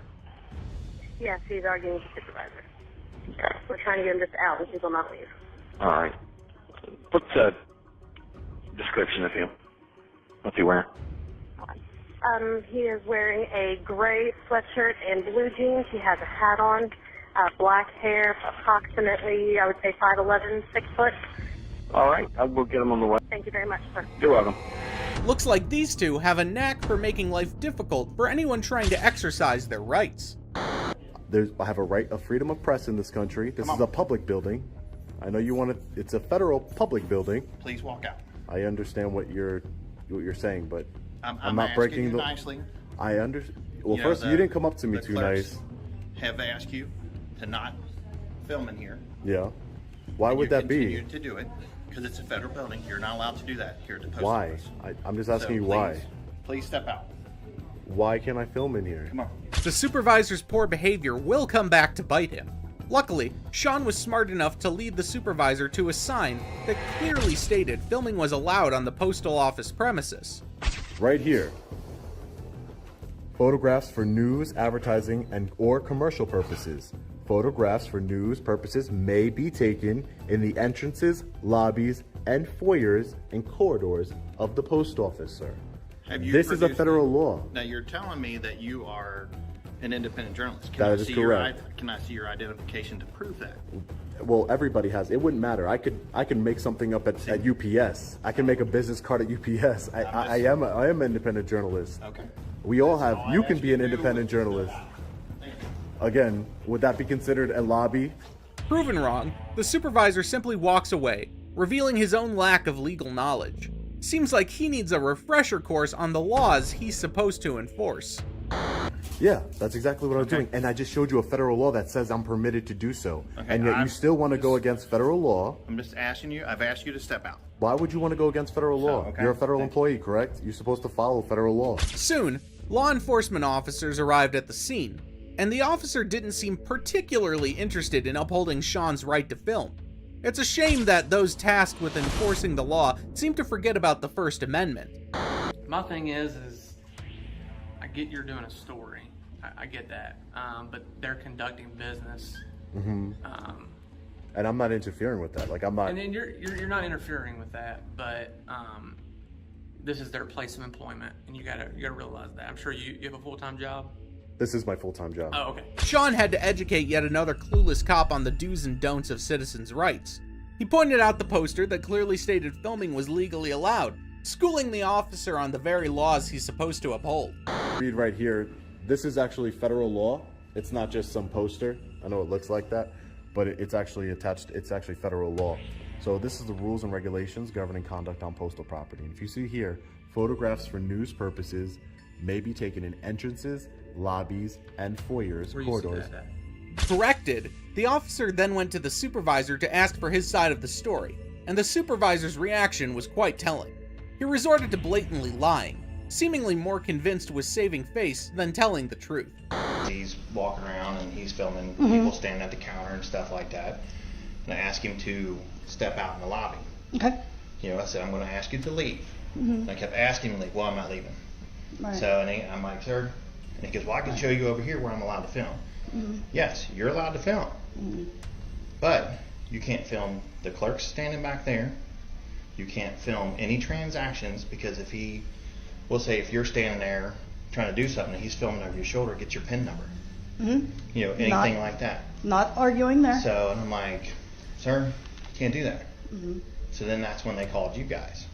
Yes, he's arguing with the supervisor. Okay. We're trying to get him just out, and he will not leave. All right. What's the description of him? What's he wearing? He is wearing a gray sweatshirt and blue jeans. He has a hat on, black hair, approximately, I would say 5'11", 6 foot. All right. I will get him on the way. Thank you very much, sir. You're welcome. Looks like these two have a knack for making life difficult for anyone trying to exercise their rights. I have a right of freedom of press in this country. This is a public building. I know you want to. It's a federal public building. Please walk out. I understand what you're saying, but I'm not asking breaking you the. nicely. I understand. Well, You know, first, you didn't come up to me the too clerks nice. Have asked you to not film in here. Yeah. Why would that be? Continue to do it because it's a federal building. You're not allowed to do that here at the post Why? office. I'm just asking you why. Please step out. Why can't I film in here? Come on. The supervisor's poor behavior will come back to bite him. Luckily, Sean was smart enough to lead the supervisor to a sign that clearly stated filming was allowed on the postal office premises. Right here. Photographs for news, advertising, and or commercial purposes. Photographs for news purposes may be taken in the entrances, lobbies, and foyers and corridors of the post office, sir. This is a federal law. Now you're telling me that you are an independent journalist. That is correct. Can I see your identification to prove that? Well, everybody has. It wouldn't matter. I can make something up at UPS. I can make a business card at UPS. I am an independent journalist. Okay. We all have. You can be an independent journalist. Again, would that be considered a lobby? Proven wrong, the supervisor simply walks away, revealing his own lack of legal knowledge. Seems like he needs a refresher course on the laws he's supposed to enforce. Yeah, that's exactly what I was doing. And I just showed you a federal law that says I'm permitted to do so. Okay, and yet you still want to go against federal law. I'm just asking you, I've asked you to step out. Why would you want to go against federal law? You're a federal employee, correct? You're supposed to follow federal law. Soon, law enforcement officers arrived at the scene, and the officer didn't seem particularly interested in upholding Sean's right to film. It's a shame that those tasked with enforcing the law seem to forget about the First Amendment. My thing is I get you're doing a story. I get that. But they're conducting business. Mm-hmm. And I'm not interfering with that. Like, I'm not. And then you're not interfering with that, but this is their place of employment, and you gotta realize that. I'm sure you have a full-time job. This is my full-time job. Oh, okay. Sean had to educate yet another clueless cop on the do's and don'ts of citizens' rights. He pointed out the poster that clearly stated filming was legally allowed, schooling the officer on the very laws he's supposed to uphold. Read right here. This is actually federal law. It's not just some poster. I know it looks like that, but it's actually attached. It's actually federal law. So this is the rules and regulations governing conduct on postal property. And if you see here, photographs for news purposes may be taken in entrances, lobbies, and foyers, corridors. Corrected, the officer then went to the supervisor to ask for his side of the story, and the supervisor's reaction was quite telling. He resorted to blatantly lying, seemingly more convinced with saving face than telling the truth. He's walking around and he's filming people standing at the counter and stuff like that. And I asked him to step out in the lobby. Okay. You know, I said, I'm going to ask you to leave. And I kept asking him, like, well, I'm not leaving. Right. So, and I'm like, sir? And he goes, well, I can show you over here where I'm allowed to film. Yes, you're allowed to film. But you can't film the clerks standing back there. You can't film any transactions, because if he, we'll say if you're standing there trying to do something and he's filming over your shoulder, get your PIN number. You know, anything like that. Not arguing there. So, and I'm like, sir, can't do that. So then that's when they called you guys.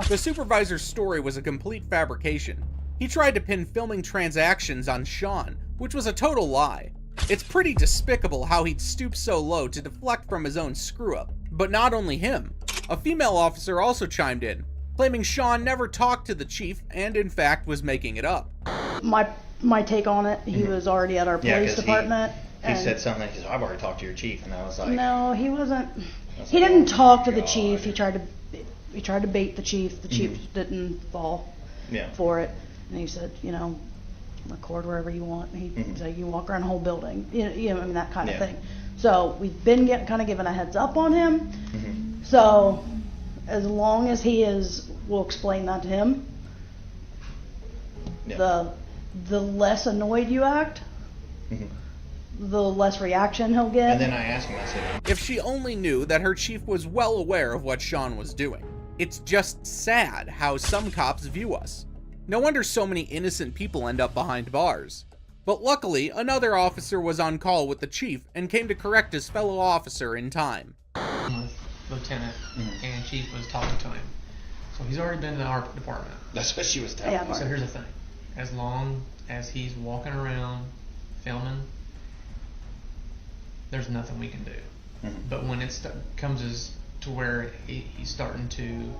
The supervisor's story was a complete fabrication. He tried to pin filming transactions on Sean, which was a total lie. It's pretty despicable how he'd stoop so low to deflect from his own screw-up. But not only him. A female officer also chimed in, claiming Sean never talked to the chief and in fact was making it up. My take on it, he was already at our police department. He said something like, I've already talked to your chief, and I was like, no, he wasn't. He didn't talk to the chief. He tried to bait the chief. The chief didn't fall for it. And he said, you know, record wherever you want. He said, you walk around the whole building. You know, I mean, that kind of thing. So we've been kind of given a heads up on him. So as long as we'll explain that to him. The less annoyed you act, the less reaction he'll get. And then I asked him, I said, if she only knew that her chief was well aware of what Sean was doing. It's just sad how some cops view us. No wonder so many innocent people end up behind bars. But luckily, another officer was on call with the chief and came to correct his fellow officer in time. Lieutenant and chief was talking to him. So he's already been to our department. That's what she was telling me. So here's the thing. As long as he's walking around filming, there's nothing we can do. But when it comes to where he's starting to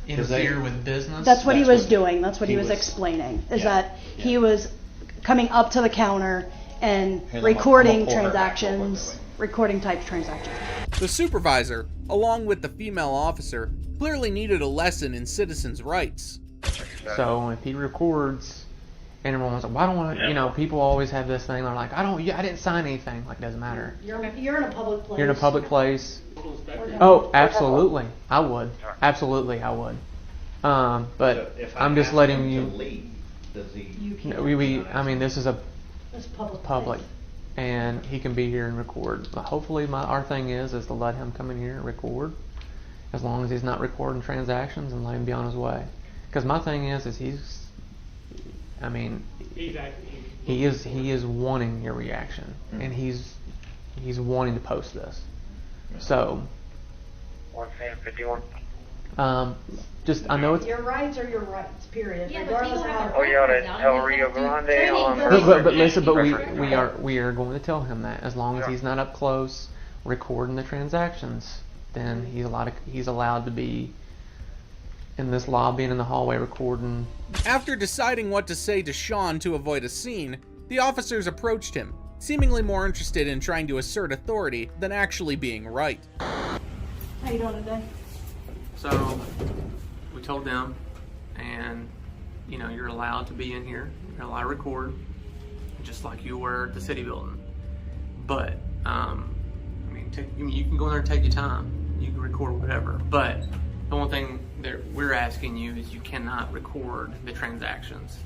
interfere with business. That's what he was doing. That's what he was explaining. Is that he was coming up to the counter and recording transactions, recording type transactions. The supervisor, along with the female officer, clearly needed a lesson in citizens' rights. So if he records And everyone's like, well, I don't want to, you know, people always have this thing. They're like, I didn't sign anything. Like, it doesn't matter. You're in a public place. You're in a public place. Oh, absolutely. I would. Absolutely, I would. But if I'm just letting you. Leave, does he? I mean, this is a It's public. public, and he can be here and record. But hopefully, our thing is to let him come in here and record, as long as he's not recording transactions, and let him be on his way. Because my thing is he's. I mean, he is wanting your reaction, and he's wanting to post this. So, 151. just I know it's. Your rights are your rights. Period. Yeah, Regardless of how. Oh, yeah, that's El Rio Grande on. But listen, but we are going to tell him that as long as he's not up close recording the transactions, then he's allowed to be in this lobby and in the hallway recording. After deciding what to say to Sean to avoid a scene, the officers approached him, seemingly more interested in trying to assert authority than actually being right. How you doing today? So we told them, and you know, you're allowed to be in here. You're allowed to record, just like you were at the city building. But I mean, you can go in there and take your time. You can record whatever. But the one thing that we're asking you is you cannot record the transactions.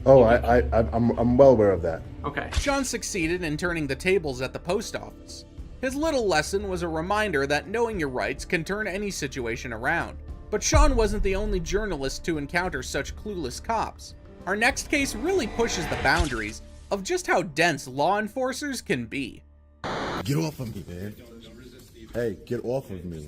Oh, I'm well aware of that. Okay. Sean succeeded in turning the tables at the post office. His little lesson was a reminder that knowing your rights can turn any situation around. But Sean wasn't the only journalist to encounter such clueless cops. Our next case really pushes the boundaries of just how dense law enforcers can be. Get off of me, man. Hey, get off of me.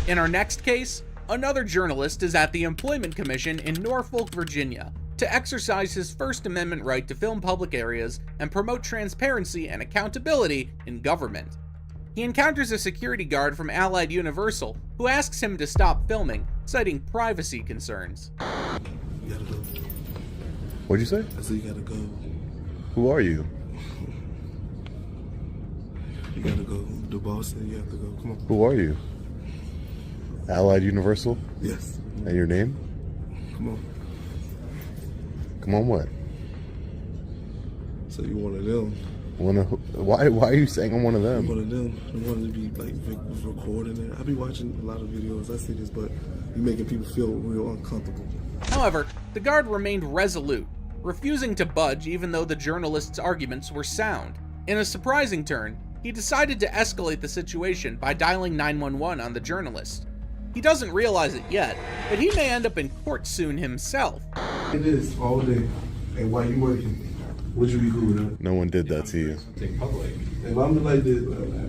In our next case, another journalist is at the Employment Commission in Norfolk, Virginia, to exercise his First Amendment right to film public areas and promote transparency and accountability in government. He encounters a security guard from Allied Universal who asks him to stop filming, citing privacy concerns. You gotta go. What'd you say? I said you gotta go. Who are you? You gotta go. The boss said you have to go. Come on. Who are you? Allied Universal? Yes. And your name? Come on. Come on, what? So you one of them? Why are you saying I'm one of them? I'm one of them. I wanted to be like was recording it. I be watching a lot of videos. I see this, but you making people feel real uncomfortable. However, the guard remained resolute, refusing to budge even though the journalist's arguments were sound. In a surprising turn, he decided to escalate the situation by dialing 911 on the journalist. He doesn't realize it yet, but he may end up in court soon himself. It is all day. Hey, why you working? Would you be cool with that? No one did that to you. If I'm like this,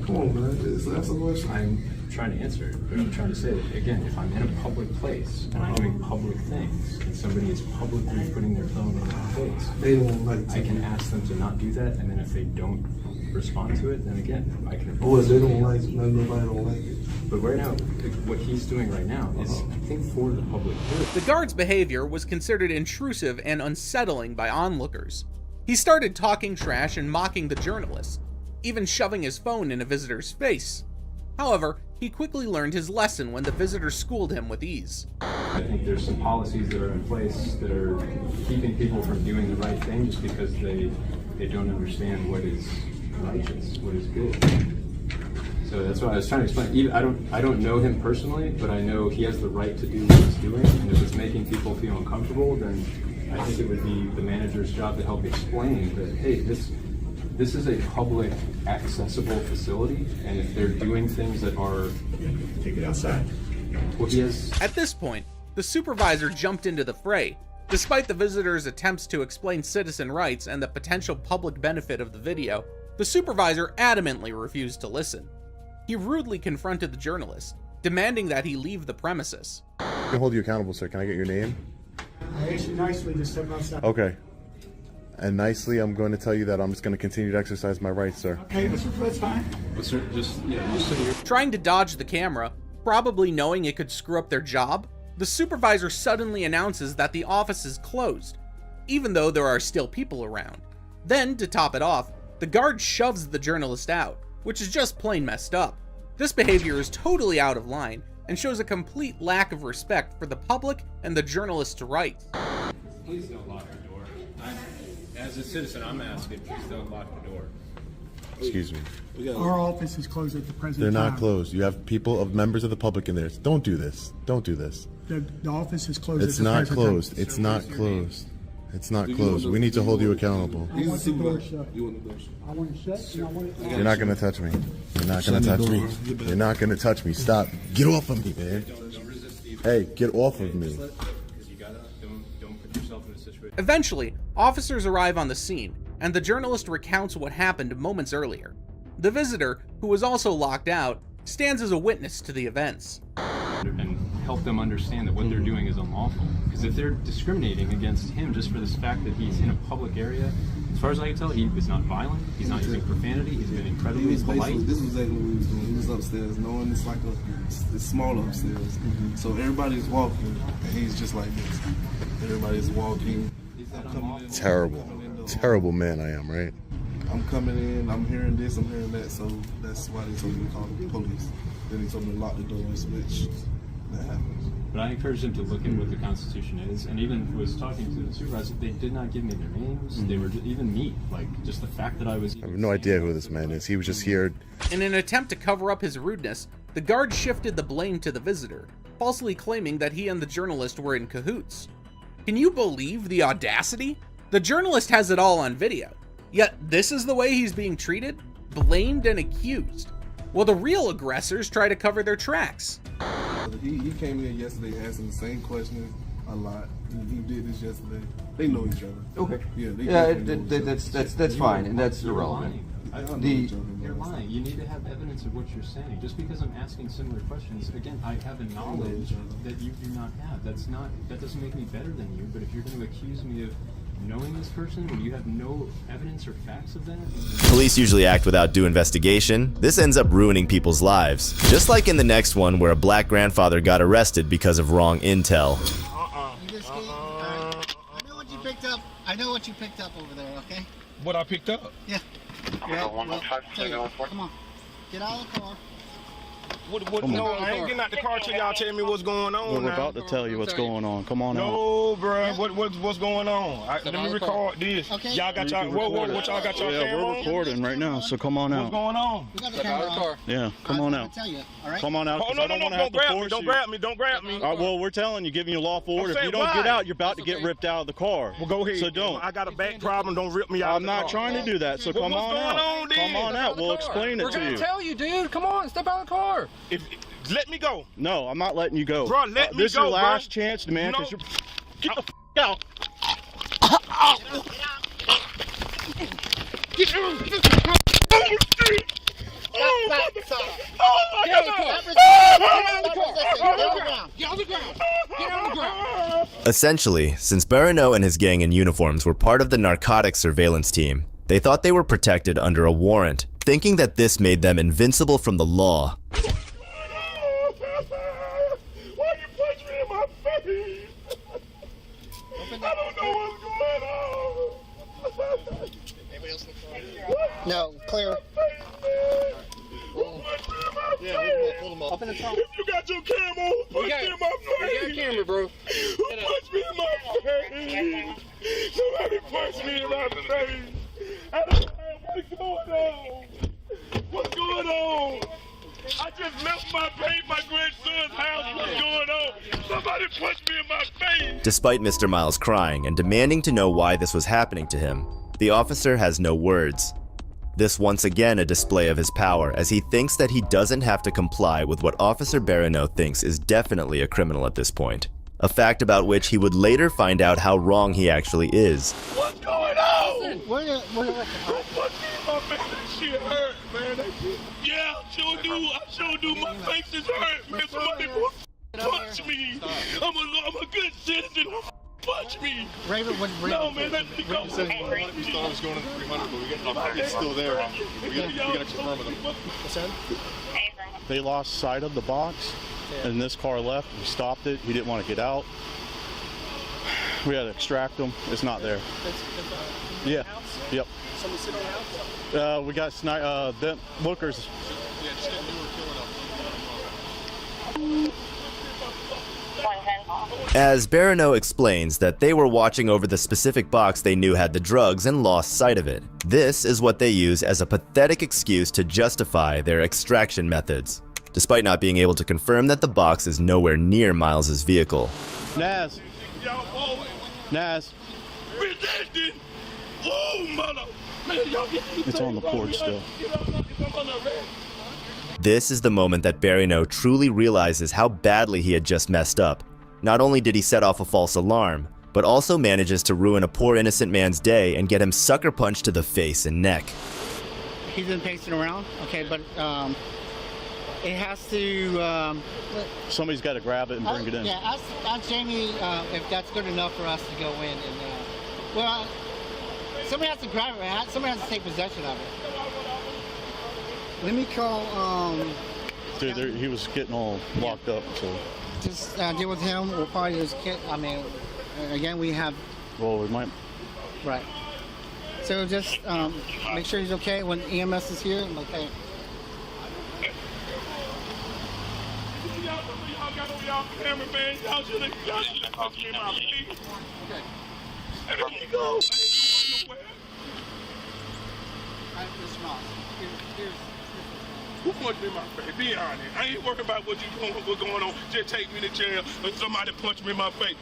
come on, man. Just answer the question. I'm trying to answer it, but I'm trying to say that, again, if I'm in a public place and I'm doing public things and somebody is publicly putting their phone in my face, they don't like I can ask them to not do that, and then if they don't respond to it, then again, I can... Or they don't like it, nobody don't like it. But right now, what he's doing right now is, I think, for the public good. The guard's behavior was considered intrusive and unsettling by onlookers. He started talking trash and mocking the journalist, even shoving his phone in a visitor's face. However, he quickly learned his lesson when the visitor schooled him with ease. I think there's some policies that are in place that are keeping people from doing the right thing just because they don't understand what is righteous, what is good. So that's why I was trying to explain. I don't know him personally, but I know he has the right to do what he's doing, and if it's making people feel uncomfortable, then I think it would be the manager's job to help explain that, hey, this is a public accessible facility, and if they're doing things that are... Take it outside. Well, he has... At this point, the supervisor jumped into the fray. Despite the visitor's attempts to explain citizen rights and the potential public benefit of the video, the supervisor adamantly refused to listen. He rudely confronted the journalist, demanding that he leave the premises. I can hold you accountable, sir. Can I get your name? I asked you nicely to step outside. Okay. And nicely, I'm going to tell you that I'm just going to continue to exercise my rights, sir. Okay, that's fine. But sir, just sit here. Trying to dodge the camera, probably knowing it could screw up their job, the supervisor suddenly announces that the office is closed, even though there are still people around. Then, to top it off, the guard shoves the journalist out, which is just plain messed up. This behavior is totally out of line and shows a complete lack of respect for the public and the journalist's rights. Please don't lock the door. As a citizen, I'm asking, please don't lock the door. Excuse me. Our office is closed at the present They're time. not closed. You have members of the public in there. Don't do this. Don't do this. The office is closed It's at the not present time. closed. It's not closed. It's not closed. We need to hold you accountable. I want the door shut. I want it shut, and I want it... You're not going to touch me. You're not going to touch me. You're not going to touch me. Stop. Get off of me, man. Hey, get off of me. Eventually, officers arrive on the scene, and the journalist recounts what happened moments earlier. The visitor, who was also locked out, stands as a witness to the events. And help them understand that what they're doing is unlawful. Because if they're discriminating against him just for this fact that he's in a public area, as far as I can tell, he was not violent, he's not using profanity, he's been incredibly polite. This was exactly what he was doing. He was upstairs, knowing it's like it's small upstairs. So everybody's walking, and he's just like this. Everybody's walking. Terrible man I am, right? I'm coming in, I'm hearing this, I'm hearing that, so that's why they told me to call the police. Then they told me to lock the doors, which that happens. But I encouraged them to look at what the Constitution is, and even was talking to the supervisor, they did not give me their names, they were even me, like, just the fact that I was... I have no idea who this man is. He was just here. In an attempt to cover up his rudeness, the guard shifted the blame to the visitor, falsely claiming that he and the journalist were in cahoots. Can you believe the audacity? The journalist has it all on video, yet this is the way he's being treated, blamed and accused, while the real aggressors try to cover their tracks. He came in yesterday asking the same questions a lot. He did this yesterday. They know each other. Okay. Yeah, that's fine, and that's irrelevant. You're lying. You need to have evidence of what you're saying. Just because I'm asking similar questions, again, I have a knowledge that you do not have. That doesn't make me better than you. But if you're going to accuse me of knowing this person when you have no evidence or facts of that? Police usually act without due investigation. This ends up ruining people's lives. Just like in the next one where a black grandfather got arrested because of wrong intel. I know what you picked up over there, okay? What I picked up? Yeah. Well, come on. Get out of the car. No, I ain't getting out the car till y'all tell me what's going on. We're about to tell you what's going on. Come on out. No, bro. What's going on? Let me record this. Okay. Y'all got y'all. What y'all got y'all camera on? We're recording right now, so come on out. What's going on? We got the camera on. Yeah, come on out. Tell you, all right? Come on out. Oh, no, don't grab me. Don't grab me. Don't grab me. Well, we're telling you, giving you lawful order. If you don't get out, you're about to get ripped out of the car. Well, go ahead. So don't. I got a back problem. Don't rip me out. I'm not trying to do that. So come on out. Come on out. We'll explain it to you. We're gonna tell you, dude. Come on, step out of the car. Let me go. No, I'm not letting you go. Bro, let me go, This is your last chance, man. No. Get the out. Get out! Essentially, since Barano and his gang in uniforms were part of the narcotics surveillance team, they thought they were protected under a warrant, thinking that this made them invincible from the law. No, clear. Pull them up. Up in the trunk. If you got your camera, who punched me in my face? We got a camera, bro. Who punched me in my face? Somebody punched me in my face. I don't know what's going on. What's going on? I just left my grandson's house. What's going on? Somebody punched me in my face. Despite Mr. Miles crying and demanding to know why this was happening to him, the officer has no words. This once again a display of his power, as he thinks that he doesn't have to comply with what Officer Barano thinks is definitely a criminal at this point. A fact about which he would later find out how wrong he actually is. What's going on? Where Don't punch me in my face. That shit hurt, man. Yeah, I sure do. My face is hurt, man. Somebody punch me. I'm a good citizen. Punch me! Raven, no, man, let me go. We thought I was going to 300, but it's still there. We got to confirm with them. What's that? They lost sight of the box, and this car left. We stopped it. He didn't want to get out. We had to extract him. It's not there. Yeah. Yep. Somebody sit on the house? We got bent lookers. Yeah, just get a newer killer up. As Barano explains that they were watching over the specific box they knew had the drugs and lost sight of it. This is what they use as a pathetic excuse to justify their extraction methods, despite not being able to confirm that the box is nowhere near Miles's vehicle. Naz. Naz. It's on the porch still. This is the moment that Barano truly realizes how badly he had just messed up. Not only did he set off a false alarm, but also manages to ruin a poor innocent man's day and get him sucker punched to the face and neck. He's been pacing around, okay, but it has to... Somebody's got to grab it and bring it in. Yeah, ask Jamie if that's good enough for us to go in. And well, somebody has to grab it, right? Somebody has to take possession of it. Let me call... Dude, he was getting all locked up, so... Just deal with him. We'll probably just get... I mean, again, we have... Well, we might... Right. So just make sure he's okay when EMS is here. Okay. Y'all cameraman, y'all should have punched me in my face. Okay. There you go. I ain't going nowhere. Mr. Moss, here's who punched me in my face? Be honest. I ain't worried about what you doing, what's going on. Just take me to jail or somebody punch me in my face.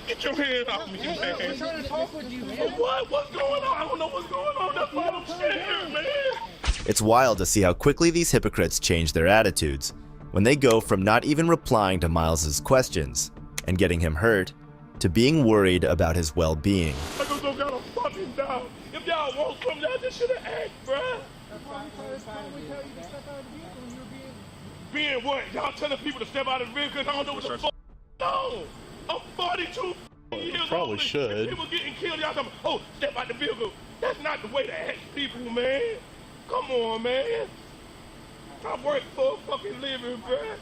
Get your hand off me, man. I'm trying to talk with you, man. What? What's going on? I don't know what's going on. That's why I'm scared, man. It's wild to see how quickly these hypocrites change their attitudes when they go from not even replying to Miles's questions and getting him hurt to being worried about his well-being. I just don't got a fucking doubt. If y'all want something, y'all just should have asked, bruh. Being what? Y'all telling people to step out of the vehicle because I don't know what the fuck. No! I'm 42 years old. Probably should. People getting killed, y'all talking, oh, step out the vehicle. That's not the way to ask people, man. Come on, man. I work for a fucking living, bruh.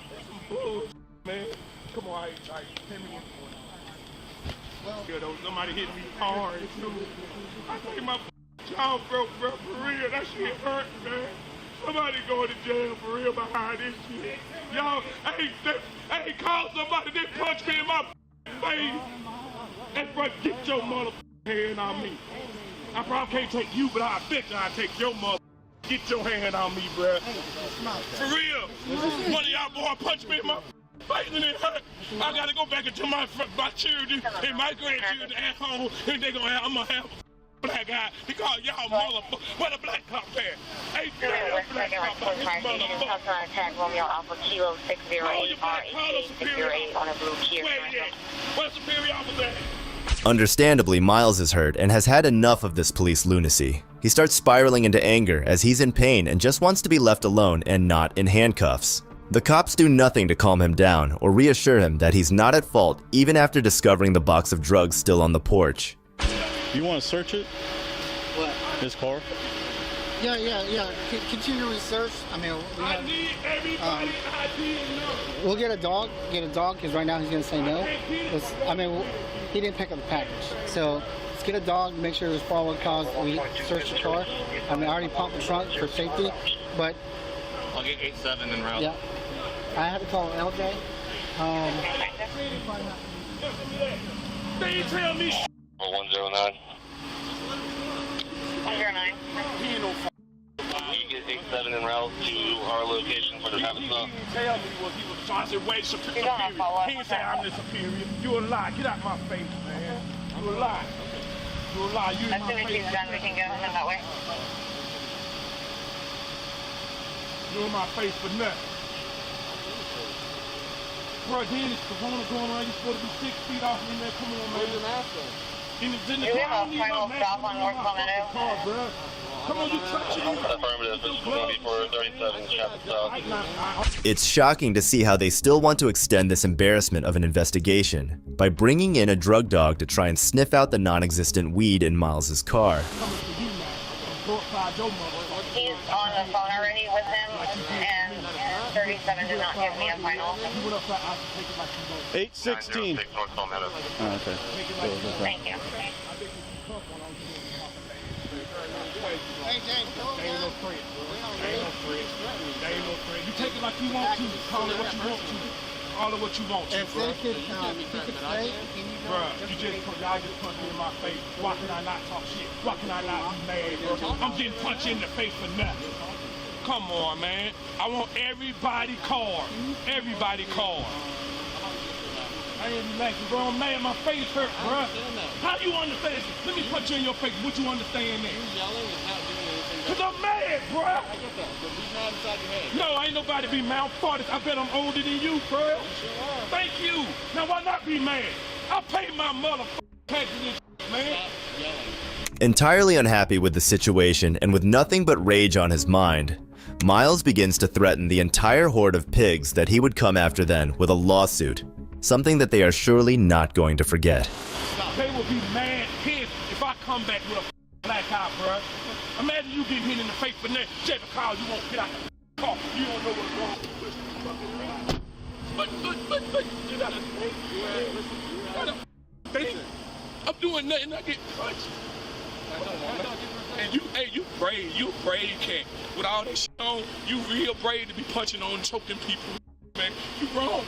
That's some bullshit, man. Come on, I tell me what's going on. Somebody hit me hard, too. I think my jaw broke, bro, for real. That shit hurt, man. Somebody going to jail for real behind this shit. Y'all, hey, call somebody that punched me in my face. And bro, get your mother hand on me. I probably can't take you, but I bet you I'll take your mother. Get your hand on me, bruh. For real. One of y'all boy punched me in my face and it hurt. I gotta go back into my children and my grandchildren at home, and I'm gonna have a black guy. He called y'all motherfucker. What a black cop there. Hey, black cop about this motherfucker. Romeo Alpha Kilo 608 R88 on a blue Kia. Where's Superior Officer? Understandably, Miles is hurt and has had enough of this police lunacy. He starts spiraling into anger as he's in pain and just wants to be left alone and not in handcuffs. The cops do nothing to calm him down or reassure him that he's not at fault even after discovering the box of drugs still on the porch. You want to search it? What? His car? Yeah. Continue research. I mean, we'll get a dog because right now he's going to say no. He didn't pick up the package. So let's get a dog, make sure there's probable cause. We search the car. I already pumped the trunk for safety, but... I'll get 87 en route. Yeah. I had to call LJ. They tell me 109. 109. You get 87 en route to our location for the having stuff. Tell me what he was trying to say. Wait, superior. He didn't say I'm the superior. You a lie. Get out my face, man. You a lie. You a lie. You in as soon as he's done, we can go in that way. You in my face for nothing. Bro, then it's Corona going on. You're supposed to be 6 feet off me, man. Come on, man. Where's your mask on? Do we have a final stop on North Palmetto? Come on, you touching me. Affirmative. This is going to be for 37 Chapel South. It's shocking to see how they still want to extend this embarrassment of an investigation by bringing in a drug dog to try and sniff out the non-existent weed in Miles's car. He's on the phone already with him, and 37 did not give me a final. 816. Oh, okay. Thank you. Hey, James, They ain't no friend. They ain't no friend. You take it like you want to. Call it what you want to. All of what you want, If bro. they could, if you could stay, can you go? Bruh, y'all just punched me in my face. Why can I not talk shit? Why can I not be mad, bro? I'm getting punched in the face for nothing. Come on, man. I want everybody card. Everybody card. I ain't relaxing, bro. I'm mad. My face hurt, bro. How you understand? Let me punch you in your face. What you understand that? Cause I'm mad, bro. I get that, but be mad inside your head. No, ain't nobody be mad. I'm 40. I bet I'm older than you, bro. Thank you. Now why not be mad? I paid my motherfucking taxes, man. Entirely unhappy with the situation and with nothing but rage on his mind, Miles begins to threaten the entire horde of pigs that he would come after then with a lawsuit, something that they are surely not going to forget. They will be mad, pissed if I come back with a black eye, bro. Imagine you getting hit in the face for that. Just because you won't get out the car. You don't know what's wrong. But you gotta think. You gotta think. I'm doing nothing. I get punched. And you brave. You a brave cat. With all that shit on, you real brave to be punching on and choking people. Man, you wrong.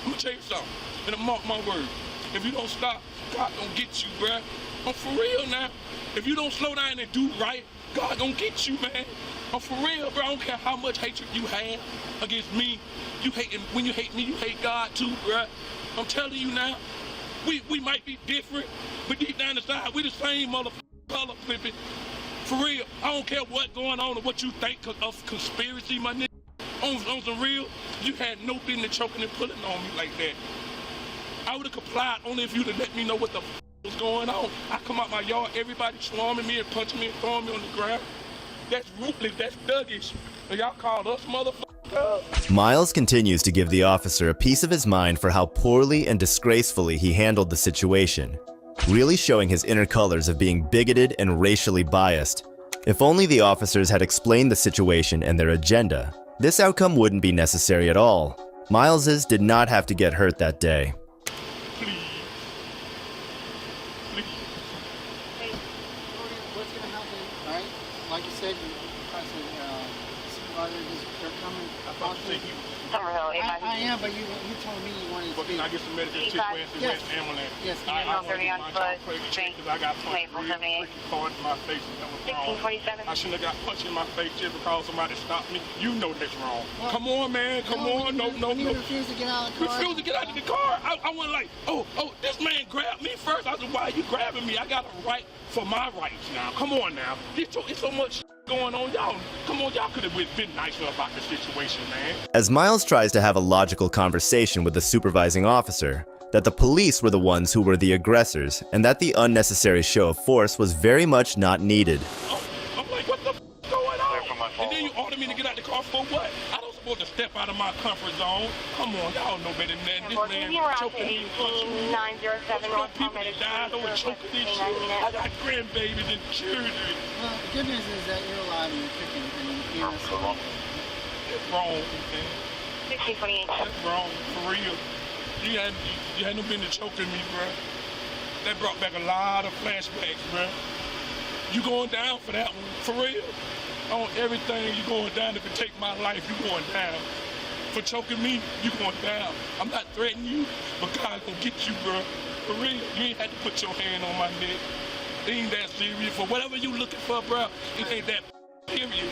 I'm gonna tell you something. And I mark my word. If you don't stop, God gonna get you, bruh. I'm for real now. If you don't slow down and do right, God gonna get you, man. I'm for real, bro. I don't care how much hatred you have against me. When you hate me, you hate God too, bruh. I'm telling you now. We might be different, but deep down inside, we the same motherfucker color flipping. For real, I don't care what going on or what you think of conspiracy, my nigga. On some real, you had no business choking and pulling on me like that. I would have complied only if you'd have let me know what the was going on. I come out my yard, everybody swarming me and punching me and throwing me on the ground. That's ruthless, that's thuggish. And y'all called us motherfuckers. Miles continues to give the officer a piece of his mind for how poorly and disgracefully he handled the situation, really showing his inner colors of being bigoted and racially biased. If only the officers had explained the situation and their agenda, this outcome wouldn't be necessary at all. Miles's did not have to get hurt that day. What's going to happen, all right? Like you said, supervisor, they're coming. I am, but you told me you wanted to speak. Can I get some medical situation with West Ambulance? Yes. I got punched in my face. That was wrong. I shouldn't have got punched in my face just because somebody stopped me. You know that's wrong. Come on, man. Come on. No. You refused to get out of the car. Refused to get out of the car. I went like, oh, this man grabbed me first. I said, why are you grabbing me? I got a right for my rights now. Come on now. It's so much going on, y'all. Come on, y'all could have been nicer about the situation, man. As Miles tries to have a logical conversation with the supervising officer, that the police were the ones who were the aggressors, and that the unnecessary show of force was very much not needed. I'm like, what the going on? And then you order me to get out the car for what? I don't supposed to step out of my comfort zone. Come on, y'all know better than that. This man choking me, punching me. People that died over choking this shit. I got grandbabies and children. Well, the good news is that you're alive and you're kicking and you're innocent. That's wrong, man. 1628. That's wrong, for real. You hadn't been to choking me, bro. That brought back a lot of flashbacks, bro. You going down for that one, for real. On everything, you going down. If it take my life, you going down. For choking me, you going down. I'm not threatening you, but God gonna get you, bro. For real, you ain't had to put your hand on my neck. It ain't that serious. For whatever you looking for, bro, it ain't that period.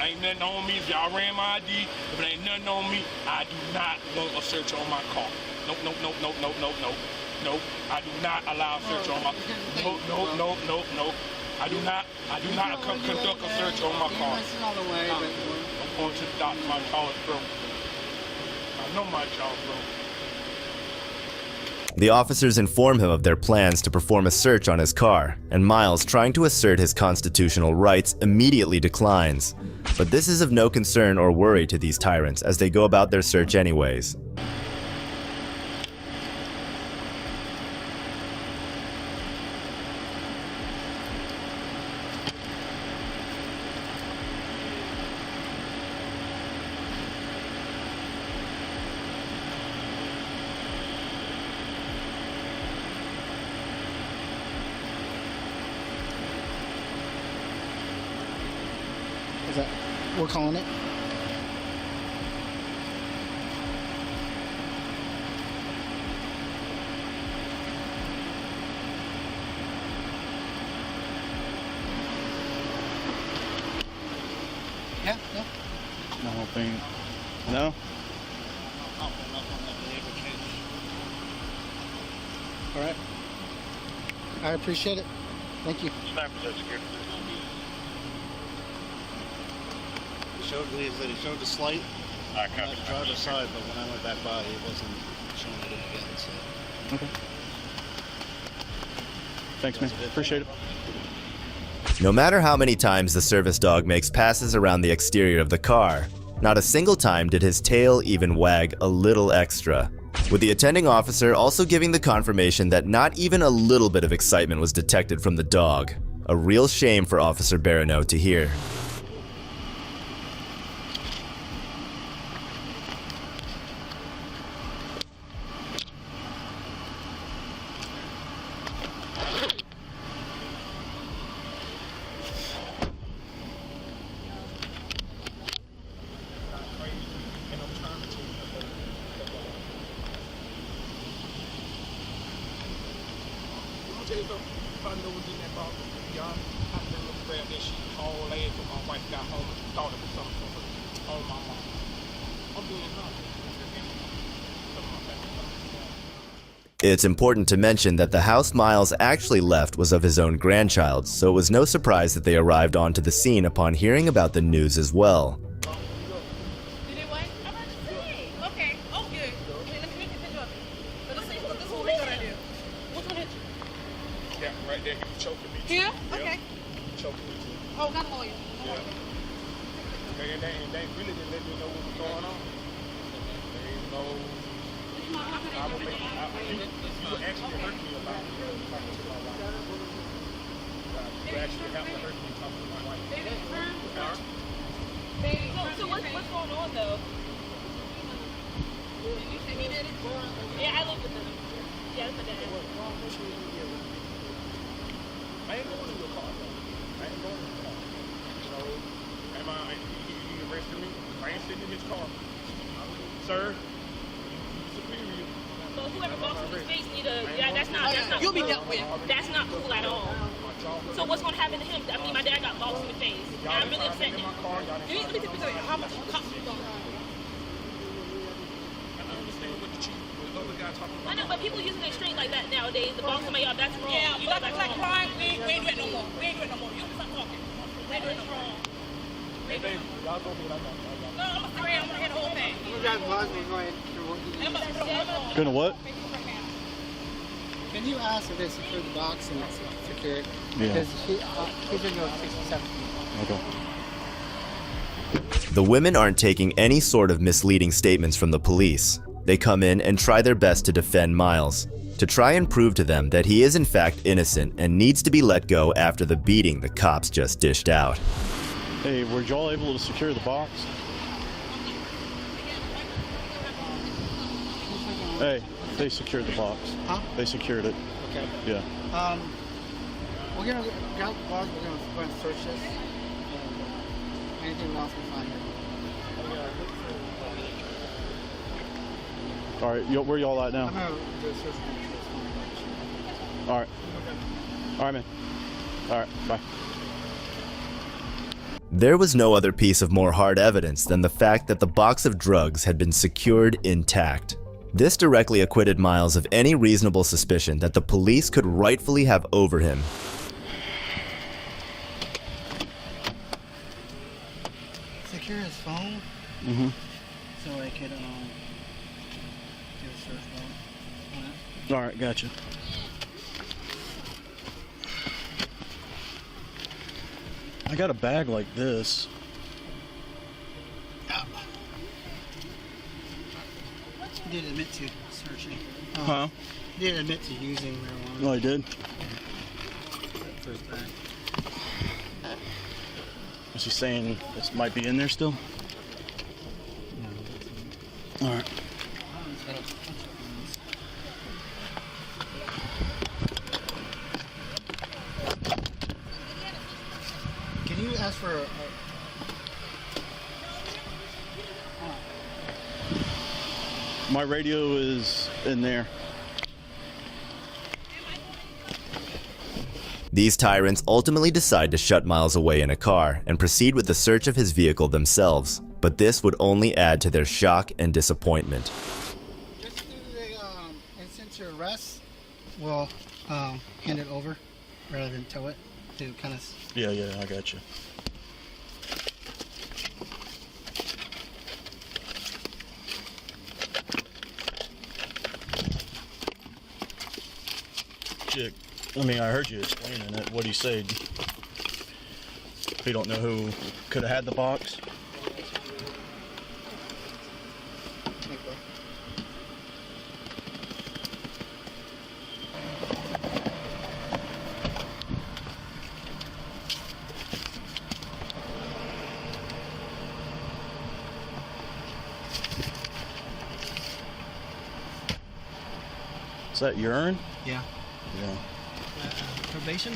Ain't nothing on me. If y'all ran my ID, if it ain't nothing on me, I do not want a search on my car. Nope. I do not allow a search on my Nope. I do not conduct a search on my car. I'm going to the doctor. My jaw is broke. I know my jaw is broke. The officers inform him of their plans to perform a search on his car, and Miles, trying to assert his constitutional rights, immediately declines. But this is of no concern or worry to these tyrants as they go about their search anyways. We're calling it. Yeah, yeah. I don't think. No? All right. I appreciate it. Thank you. He showed the slate on the driver's side, but when I went back by, he wasn't showing it again. So. Okay. Thanks, man. Appreciate it. No matter how many times the service dog makes passes around the exterior of the car, not a single time did his tail even wag a little extra, with the attending officer also giving the confirmation that not even a little bit of excitement was detected from the dog. A real shame for Officer Barano to hear. It's important to mention that the house Miles actually left was of his own grandchild, so it was no surprise that they arrived onto the scene upon hearing about the news as well. Here? Okay. Oh, got a lawyer. Yeah. And they really didn't let me know what was going on. There is no... You actually hurt me about it. You actually have to hurt me talking to my wife. So what's going on though? Did you say he did it? Yeah, I live with him. Yeah, that's my dad. I ain't going in your car though. I ain't going in your car. So, he arrested me. I ain't sitting in his car. Sir, he's superior. So whoever walks in his face need a, that's not you'll be dealt with. That's not cool at all. So what's gonna happen to him? I mean, my dad got boxed in the face. And I'm really upset now. Let me take a picture of how much cops you got. I understand what the chief, the other guy talking about. I know, but people using their strength like that nowadays. The box somebody up, that's wrong. Yeah, you but know, that's like wrong. crime, we ain't doing it no more. We ain't doing it no more. You can stop talking. We ain't doing it wrong. Hey, baby, y'all go do what I got. No, I'm gonna hear the whole thing. Gonna what? Can you ask if they secured the box and it's secured? Yeah. Because he's going to go 67 feet. Okay. The women aren't taking any sort of misleading statements from the police. They come in and try their best to defend Miles, to try and prove to them that he is in fact innocent and needs to be let go after the beating the cops just dished out. Hey, were y'all able to secure the box? Hey, they secured the box. Huh? They secured it. Okay. Yeah. We're going to get out the box. We're going to go and search this. Anything else we find here. All right, where y'all at now? I'm going to do a search. All right. All right, man. All right, bye. There was no other piece of more hard evidence than the fact that the box of drugs had been secured intact. This directly acquitted Miles of any reasonable suspicion that the police could rightfully have over him. Secure his phone. Mm-hmm. So I could do a search warrant on it. All right, gotcha. I got a bag like this. He did admit to searching. Huh? He did admit to using marijuana. Oh, I did? First bag. Is he saying this might be in there still? No. All right. Can you ask for a My radio is in there. These tyrants ultimately decide to shut Miles away in a car and proceed with the search of his vehicle themselves, but this would only add to their shock and disappointment. Just do the instant to arrest, we'll hand it over rather than tow it to kind of... Yeah, I got you. Chick, I mean, I heard you explaining it. What he said. We don't know who could have had the box. Is that urine? Yeah. Yeah. Probation?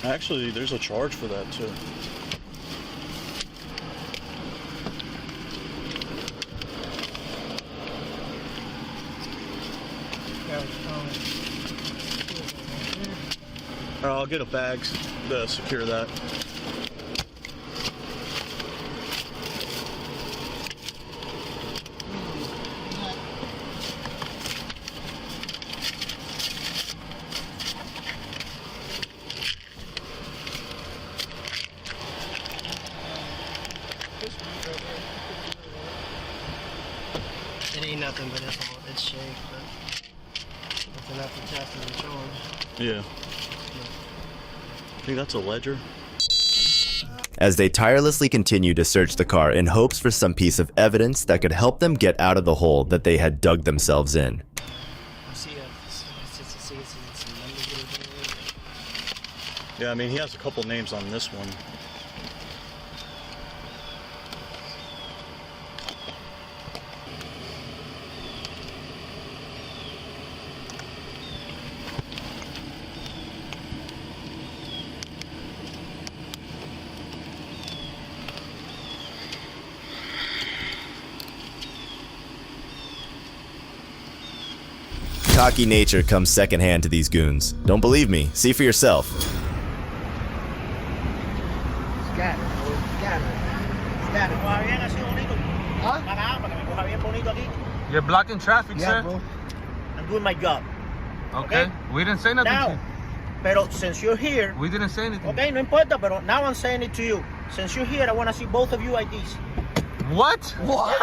Actually, there's a charge for that too. I'll get a bag to secure that. It ain't nothing, but it's shake, but it's enough to test and charge. Yeah. I think that's a ledger. As they tirelessly continue to search the car in hopes for some piece of evidence that could help them get out of the hole that they had dug themselves in. Yeah, I mean, he has a couple names on this one. Cocky nature comes secondhand to these goons. Don't believe me? See for yourself. You're blocking traffic, sir. Bro. I'm doing my job. Okay. We didn't say nothing to Now, you. pero since you're here... We didn't say anything. Okay, no importa, pero now I'm saying it to you. Since you're here, I want to see both of you IDs. What? What?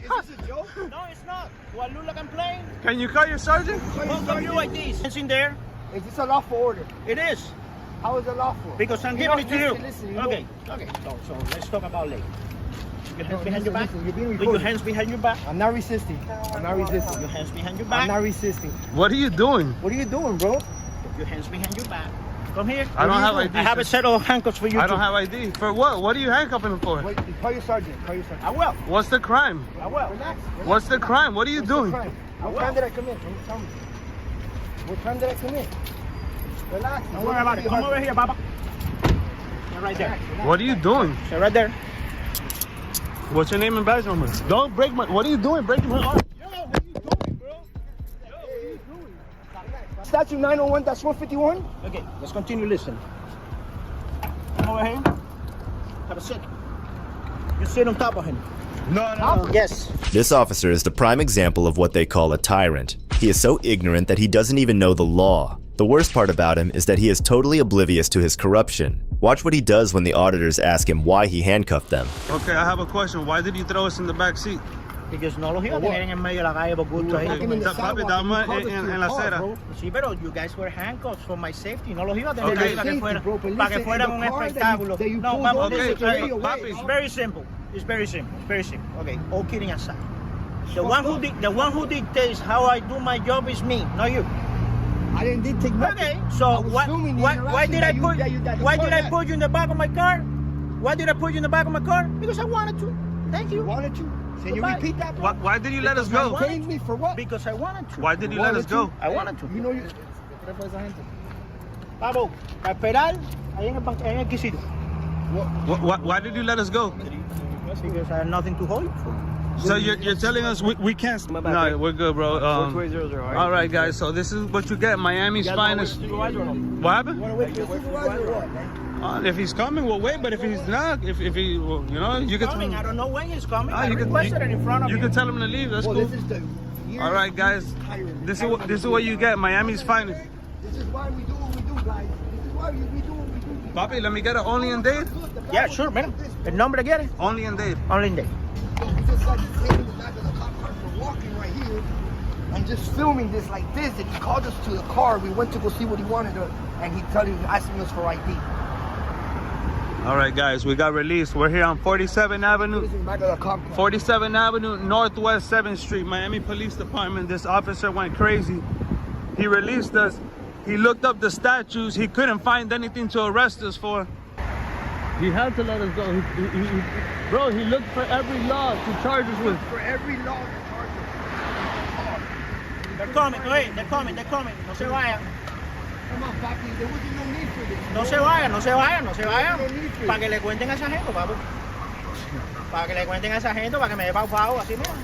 Is this a joke? No, it's not. Do I look like I'm playing? Can you call your sergeant? Both of you IDs. It's in there. Is this a lawful order? It is. How is it lawful? Because I'm giving it to you. Okay. So let's talk about later. Your hands behind your back. You're being With recorded. your hands behind your back. I'm not resisting. I'm not resisting. Your hands behind your back. I'm not resisting. What are you doing? What are you doing, bro? Put your hands behind your back. Come here. I don't have ID. I have a set of handcuffs for you. I don't have ID. For what? What are you handcuffing him for? Wait, call your sergeant. Call your sergeant. I will. What's the crime? I will. Relax. What's the crime? What are you doing? What time did I come in? Tell me. What time did I come in? Relax. Don't worry about it. Come over here, Baba. Stay right there. What are you doing? Stay right there. What's your name and badge number? Don't break my... What are you doing? Breaking my arm. Statute 901-151. Okay, let's continue listening. Come over here. Have a seat. You sit on top of him. No. Yes. This officer is the prime example of what they call a tyrant. He is so ignorant that he doesn't even know the law. The worst part about him is that he is totally oblivious to his corruption. Watch what he does when the auditors ask him why he handcuffed them. Okay, I have a question. Why did you throw us in the back seat? Because no los iba a tener en medio de la calle por gusto ahí. Papi, dame en la acera. Sí, pero you guys were handcuffs for my safety. No los iba a tener Okay. ahí para que fueran un espectáculo. No, vamos, papi. It's very simple. It's very simple. It's very simple. Okay, all kidding aside. The one who dictates how I do my job is me, not you. I didn't dictate nothing. Okay, so why did I put you in the back of my car? Why did I put you in the back of my car? Because I wanted to. Thank you. Wanted to? Can you repeat that? Why did you let us go? Paying me for what? Because I wanted to. Why did you let us go? I wanted to. You know you. Pablo, para esperar ahí en el quesito. Why did you let us go? Because I had nothing to hold you for. So you're telling us we can't. No, we're good, bro. 42800. All right, guys. So this is what you get. Miami's finest. What happened? Want to wait for the supervisor or what, man? If he's coming, we'll wait. But if he's not, if he, well, you know, you can. Coming. I don't know when he's coming. I you can requested it in front of you him. can tell him to leave. That's cool. This is the All right, guys. This is what you get. Miami's finest. This is why we do what we do, guys. This is why we do what we do. Papi, let me get it only in Dade. Yeah, sure, man. El nombre quiere? Only in Dade. Only in Dade. It's just like he's taking the back of the cop car for walking right here and just filming this like this. And he called us to the car. We went to go see what he wanted to, and he asking us for ID. All right, guys, we got released. We're here on 47th Avenue. 47th Avenue, Northwest 7th Street, Miami Police Department. This officer went crazy. He released us. He looked up the statutes. He couldn't find anything to arrest us for. He had to let us go. Bro, he looked for every law to charge us with. For every law to charge us. They're coming, wait, they're coming. No se vayan. Come on, papi, there wasn't no need for this. No se vayan. Para que le cuenten a esa gente, papu. Para que le cuenten a esa gente, para que me dé pau así, mira.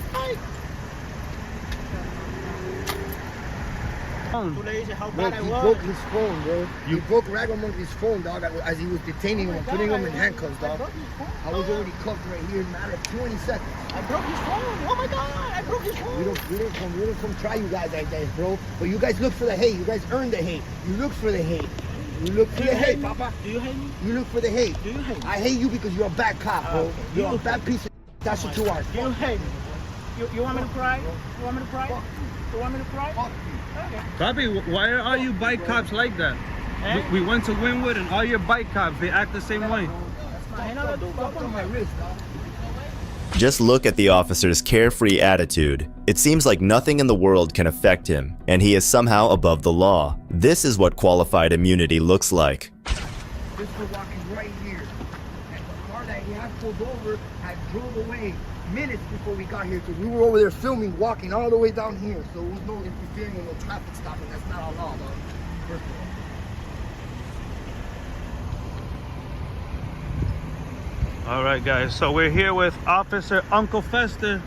Tú le dices how bad I He was. broke his phone, bro. He broke Ragamuffin's phone, dog, as he was detaining him, putting him in handcuffs, dog. I was already cuffed right here in a matter of 20 seconds. I broke his phone. Oh my God, I broke his phone. We don't come try you guys like that, bro. But you guys look for the hate. You guys earn the hate. You look for the hate. You look for the hate, Papa. Do you hate me? You look for the hate. Do you hate me? I hate you because you're a bad cop, bro. You're a bad piece of that's what you are. Do you hate me? You want me to cry? You want me to cry? You want me to cry? Okay. Papi, why are all you bike cops like that? Eh? We went to Wynwood and all your bike cops, they act the same way. Just look at the officer's carefree attitude. It seems like nothing in the world can affect him, and he is somehow above the law. This is what qualified immunity looks like. This was walking right here. And the car that he had pulled over had drove away minutes before we got here. So we were over there filming, walking all the way down here. So there was no interfering with no traffic stopping. That's not our law, though. First of all. All right, guys, so we're here with Officer Uncle Fester.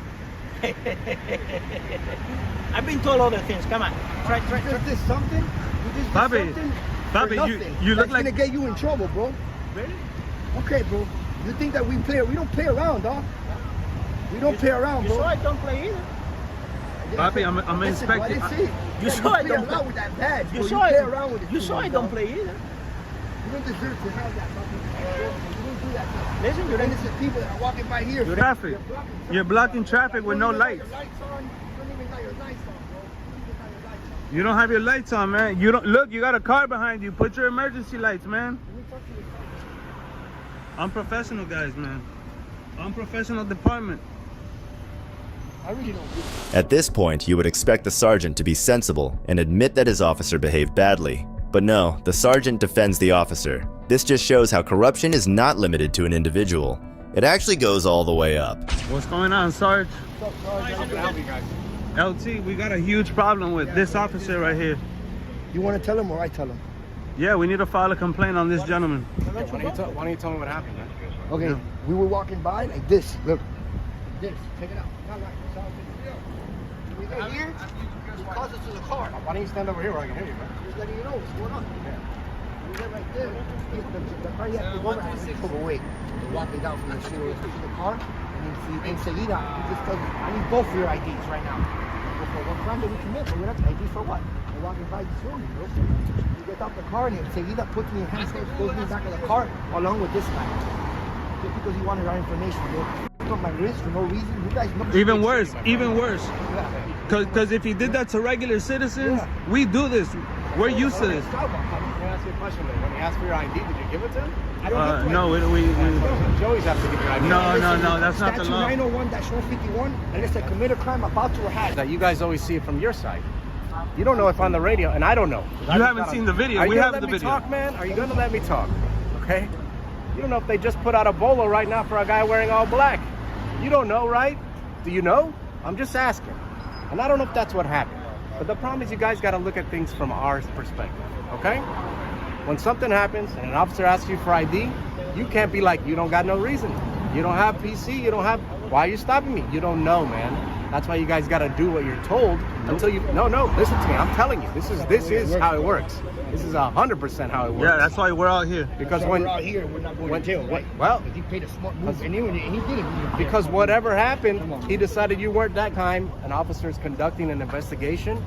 I've been told other things. Come on. Try. You just did something? You just did Bobby, something? Bobby, for you nothing. look That's like... gonna get you in trouble, bro. Really? Okay, bro. You think that we don't play around, dog. We don't play around, bro. You saw I don't play either. Bobby, I'm inspecting. You saw I don't play with that badge. You bro. saw play around with it. You saw I don't play either. You don't deserve to have that, Bobby. You don't do that. Listen, you're innocent people that are walking by here. Traffic. You're blocking traffic with no lights. You don't even got your lights on, bro. You don't have your lights on, man. You don't look. You got a car behind you. Put your emergency lights, man. Unprofessional guys, man. Unprofessional department. I really don't do that. At this point, you would expect the sergeant to be sensible and admit that his officer behaved badly. But no, the sergeant defends the officer. This just shows how corruption is not limited to an individual. It actually goes all the way up. What's going on, Sarge? LT, we got a huge problem with this officer right here. You want to tell him or I tell him? Yeah, we need to file a complaint on this gentleman. Why don't you tell me what happened, man? Okay, we were walking by like this. Look. This. Check it out. We got here. He calls us to the car. Why don't you stand over here where I can hear you, man? Just letting you know what's going on. We get right there. The car you have to go over and he took away. They walked me down from the street to the car. And enseguida, he just tells me, I need both of your IDs right now. For what crime did we commit? But we're not ID for what? We're walking by this room, bro. He gets out the car and enseguida puts me in handcuffs, goes me back of the car along with this guy. Just because he wanted our information, bro. On my wrist for no reason. You guys know. Even worse. Because if he did that to regular citizens, we do this. We're used to this. Let me ask you a question, though. When he asked for your ID, did you give it to him? No, we Joey's have to give your ID. No, that's not the law. Statute 901-151, unless they commit a crime about to or has. That you guys always see it from your side. You don't know if on the radio, and I don't know. You haven't seen the video. We have the video. Are you gonna let me talk, man? Are you gonna let me talk? Okay? You don't know if they just put out a bolo right now for a guy wearing all black. You don't know, right? Do you know? I'm just asking. And I don't know if that's what happened. But the problem is you guys got to look at things from our perspective, okay? When something happens and an officer asks you for ID, you can't be like, you don't got no reason. You don't have PC, you don't have Why are you stopping me? You don't know, man. That's why you guys got to do what you're told until you. No, listen to me. I'm telling you, this is how it works. This is 100% how it works. Yeah, that's why we're out here. Because we're out here, we're not going to jail, right? Well, he paid a smart move, and he did it. Because whatever happened, he decided you weren't that time. An officer is conducting an investigation.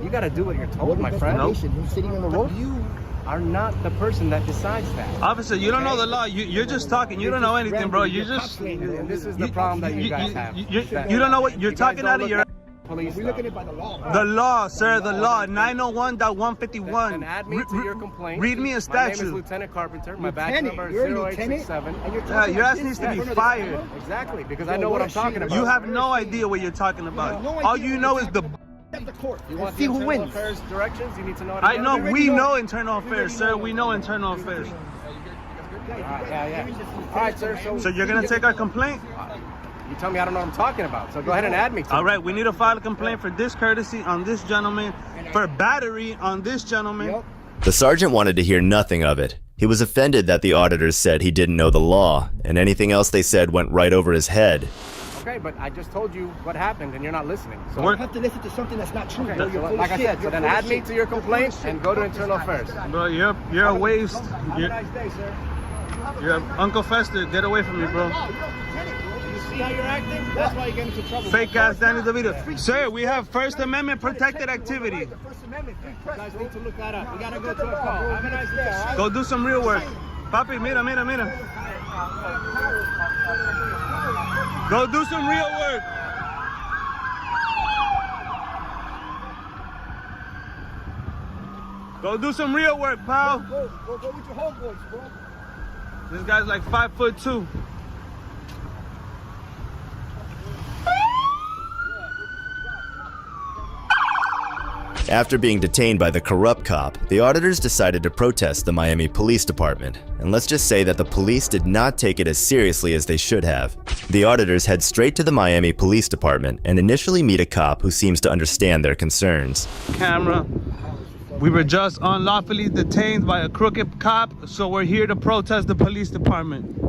You got to do what you're told, my friend. Who's sitting on the road? You are not the person that decides that. Officer, you don't know the law. You're just talking. You don't know anything, bro. You just. And this is the problem that you guys have. You don't know what you're talking out of your. Police we're looking at by the law. The law, sir, the law, 901.151. And add me to your complaint. Read me a statute. My name is Lieutenant Carpenter. My badge number is 0867. Your ass needs to be fired. Exactly, because I know what I'm talking about. You have no idea what you're talking about. All you know is the. The court. You want see who wins. Affairs directions? You need to know. I know. We know internal affairs, sir. We know internal affairs. Yeah. All right, sir. So you're gonna take our complaint? You tell me I don't know what I'm talking about, so go ahead and add me to All right, we need to file a complaint for discourtesy on this gentleman, for battery on this gentleman. The sergeant wanted to hear nothing of it. He was offended that the auditors said he didn't know the law, and anything else they said went right over his head. Okay, but I just told you what happened, and you're not listening. So you have to listen to something that's not true. Okay, so like I said, so then add me to your complaint and go to internal affairs. Bro, you're a waste. Have a nice day, sir. You're Uncle Fester. Get away from me, bro. See how you're acting? That's why you get into trouble. Fake ass Danny DeVito. Sir, we have First Amendment protected activity. First Amendment. You guys need to look that up. We gotta go to a call. Have a nice day. Go do some real work. Papi, mira. Go do some real work. Go do some real work, pal. Go with your homeboys, bro. This guy's like 5'2". After being detained by the corrupt cop, the auditors decided to protest the Miami Police Department. And let's just say that the police did not take it as seriously as they should have. The auditors head straight to the Miami Police Department and initially meet a cop who seems to understand their concerns. Camera. We were just unlawfully detained by a crooked cop, so we're here to protest the police department.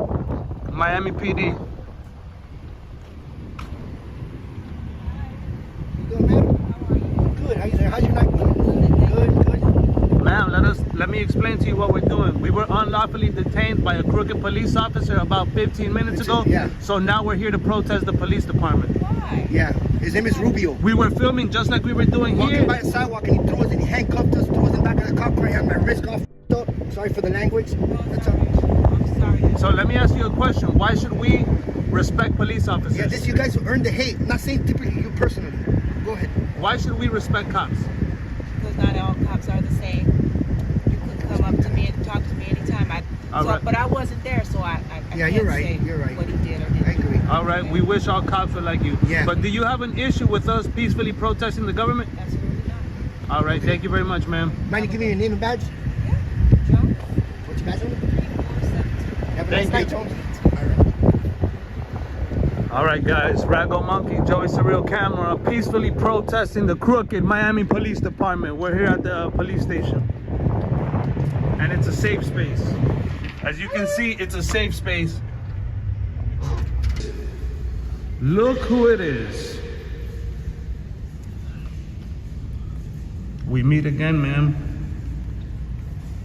Miami PD. Good. How's your night going? Good. Ma'am, let me explain to you what we're doing. We were unlawfully detained by a crooked police officer about 15 minutes ago. Yeah. So now we're here to protest the police department. Why? Yeah. His name is Rubio. We were filming just like we were doing Walking here. by a sidewalk and he threw us and he handcuffed us, threw us in the back of the cop car. I had my wrist all up. Sorry for the language. That's all. I'm sorry. So let me ask you a question. Why should we respect police officers? Yeah, this you guys who earned the hate. I'm not saying typically you personally. Go ahead. Why should we respect cops? Because not all cops are the same. You could come up to me and talk to me anytime. But I wasn't there, so I yeah, can't you're right. say You're right. what he did or didn't. I agree. All right, we wish all cops were like you. Yeah. But do you have an issue with us peacefully protesting the government? Absolutely not. All right, thank you very much, ma'am. Mind you give me your name and badge? Yeah. Jones? What's your badge number? 3472. Have a nice night, Jones. All right, guys, Rago Monkey, Joey Surreal Camera, peacefully protesting the crooked Miami Police Department. We're here at the police station. And it's a safe space. As you can see, it's a safe space. Look who it is. We meet again, ma'am.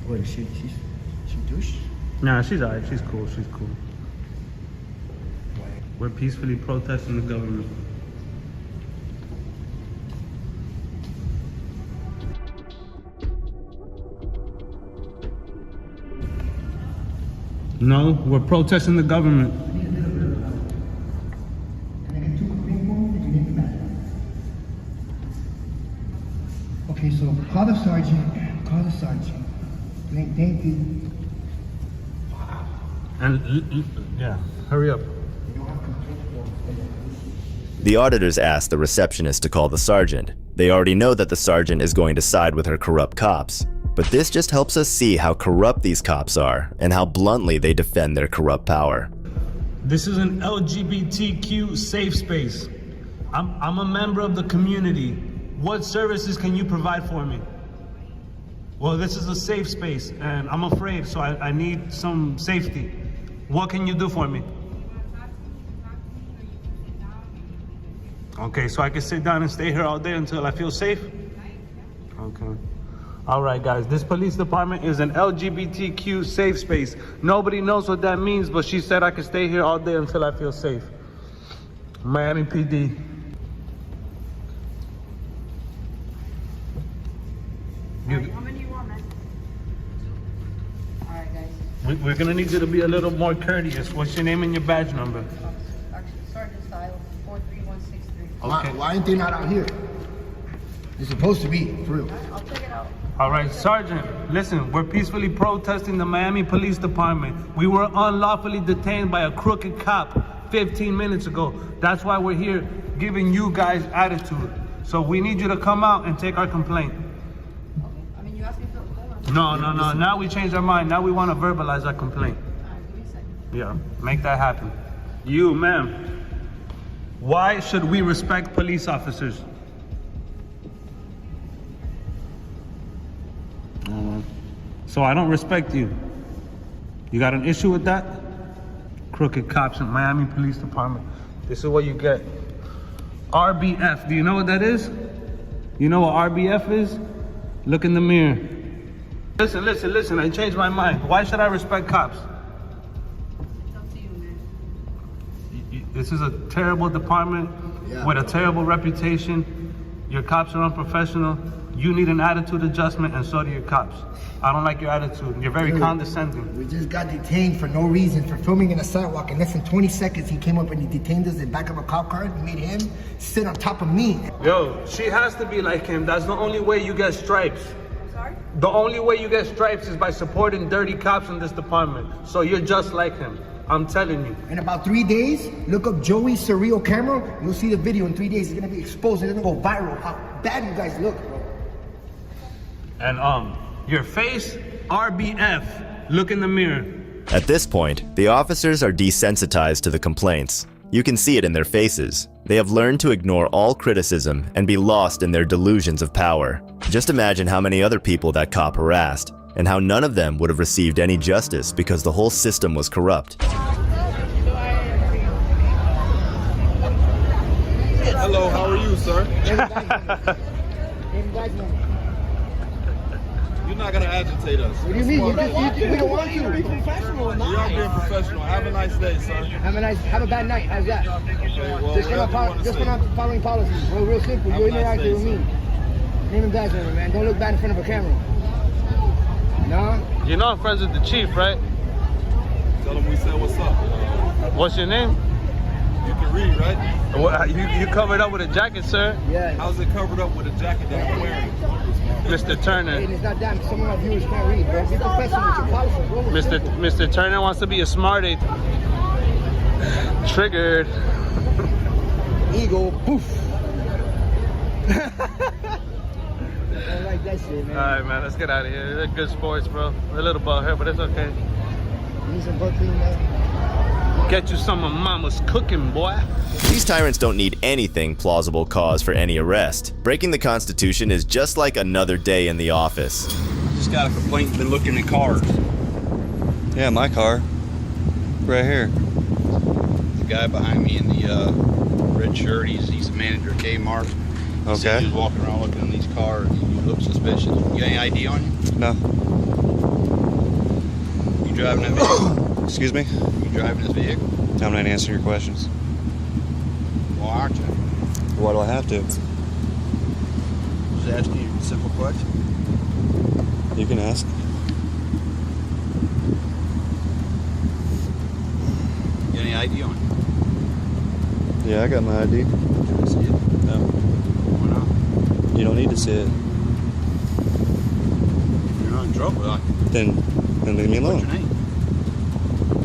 What is she douche? Nah, she's alright. She's cool. She's cool. We're peacefully protesting the government. No, we're protesting the government. Okay, so call the sergeant. Call the sergeant. Thank you. And yeah, hurry up. The auditors asked the receptionist to call the sergeant. They already know that the sergeant is going to side with her corrupt cops. But this just helps us see how corrupt these cops are and how bluntly they defend their corrupt power. This is an LGBTQ safe space. I'm a member of the community. What services can you provide for me? Well, this is a safe space and I'm afraid, so I need some safety. What can you do for me? Okay, so I can sit down and stay here all day until I feel safe? Okay. All right, guys, this police department is an LGBTQ safe space. Nobody knows what that means, but she said I can stay here all day until I feel safe. Miami PD. How many you want, man? All right, guys. We're gonna need you to be a little more courteous. What's your name and your badge number? Actually, Sergeant Style, 43163. Okay. Why ain't they not out here? They're supposed to be, for real. I'll check it out. All right, Sergeant, listen, we're peacefully protesting the Miami Police Department. We were unlawfully detained by a crooked cop 15 minutes ago. That's why we're here giving you guys attitude. So we need you to come out and take our complaint. I mean, you asked me for No. Now we changed our mind. Now we want to verbalize our complaint. Yeah, make that happen. You, ma'am, why should we respect police officers? So I don't respect you. You got an issue with that? Crooked cops in Miami Police Department. This is what you get. RBF, do you know what that is? You know what RBF is? Look in the mirror. Listen, I changed my mind. Why should I respect cops? It's up to you, man. This is a terrible department with a terrible reputation. Your cops are unprofessional. You need an attitude adjustment, and so do your cops. I don't like your attitude. You're very condescending. We just got detained for no reason for filming in a sidewalk. In less than 20 seconds, he came up and he detained us in the back of a cop car and made him sit on top of me. Yo, she has to be like him. That's the only way you get stripes. Sorry? The only way you get stripes is by supporting dirty cops in this department. So you're just like him. I'm telling you. In about 3 days, look up Joey's surreal camera. You'll see the video in 3 days. It's gonna be exposed. It's gonna go viral. How bad you guys look, bro. And your face, RBF. Look in the mirror. At this point, the officers are desensitized to the complaints. You can see it in their faces. They have learned to ignore all criticism and be lost in their delusions of power. Just imagine how many other people that cop harassed, and how none of them would have received any justice because the whole system was corrupt. Hello, how are you, sir? You're not gonna agitate us. What do you mean? We don't want to. Be professional. We are being professional. Have a nice day, sir. Have a bad night. How's that? Okay, well, Just not following policies. Well, real simple. You interact with me. Name and badge number, man. Don't look bad in front of a camera. No? You know I'm friends with the chief, right? Tell him we said what's up. What's your name? You can read, right? Well, you covered up with a jacket, sir. Yeah. How's it covered up with a jacket that I'm wearing? Mr. Turner. Hey, it's not that. Some of our viewers can't read, bro. Be professional with your policies. Mr. Turner wants to be a smarty. Triggered. Ego, poof. I don't like that shit, man. Alright, man, let's get out of here. They're good sports, bro. We're a little ball here, but it's okay. You need some butt clean, man. Get you some of mama's cooking, boy. These tyrants don't need anything plausible cause for any arrest. Breaking the Constitution is just like another day in the office. Just got a complaint, been looking at cars. Yeah, my car. Right here. The guy behind me in the red shirt, he's a manager at Kmart. He said he was walking around looking in these cars. You look suspicious. You got any ID on you? No. You driving that vehicle? Excuse me? You driving this vehicle? I'm not answering your questions. Why aren't you? Why do I have to? Just asking you a simple question. You can ask. You got any ID on you? Yeah, I got my ID. Can I see it? No. Why not? You don't need to see it. If you're not in trouble, Then leave me alone. What's your name?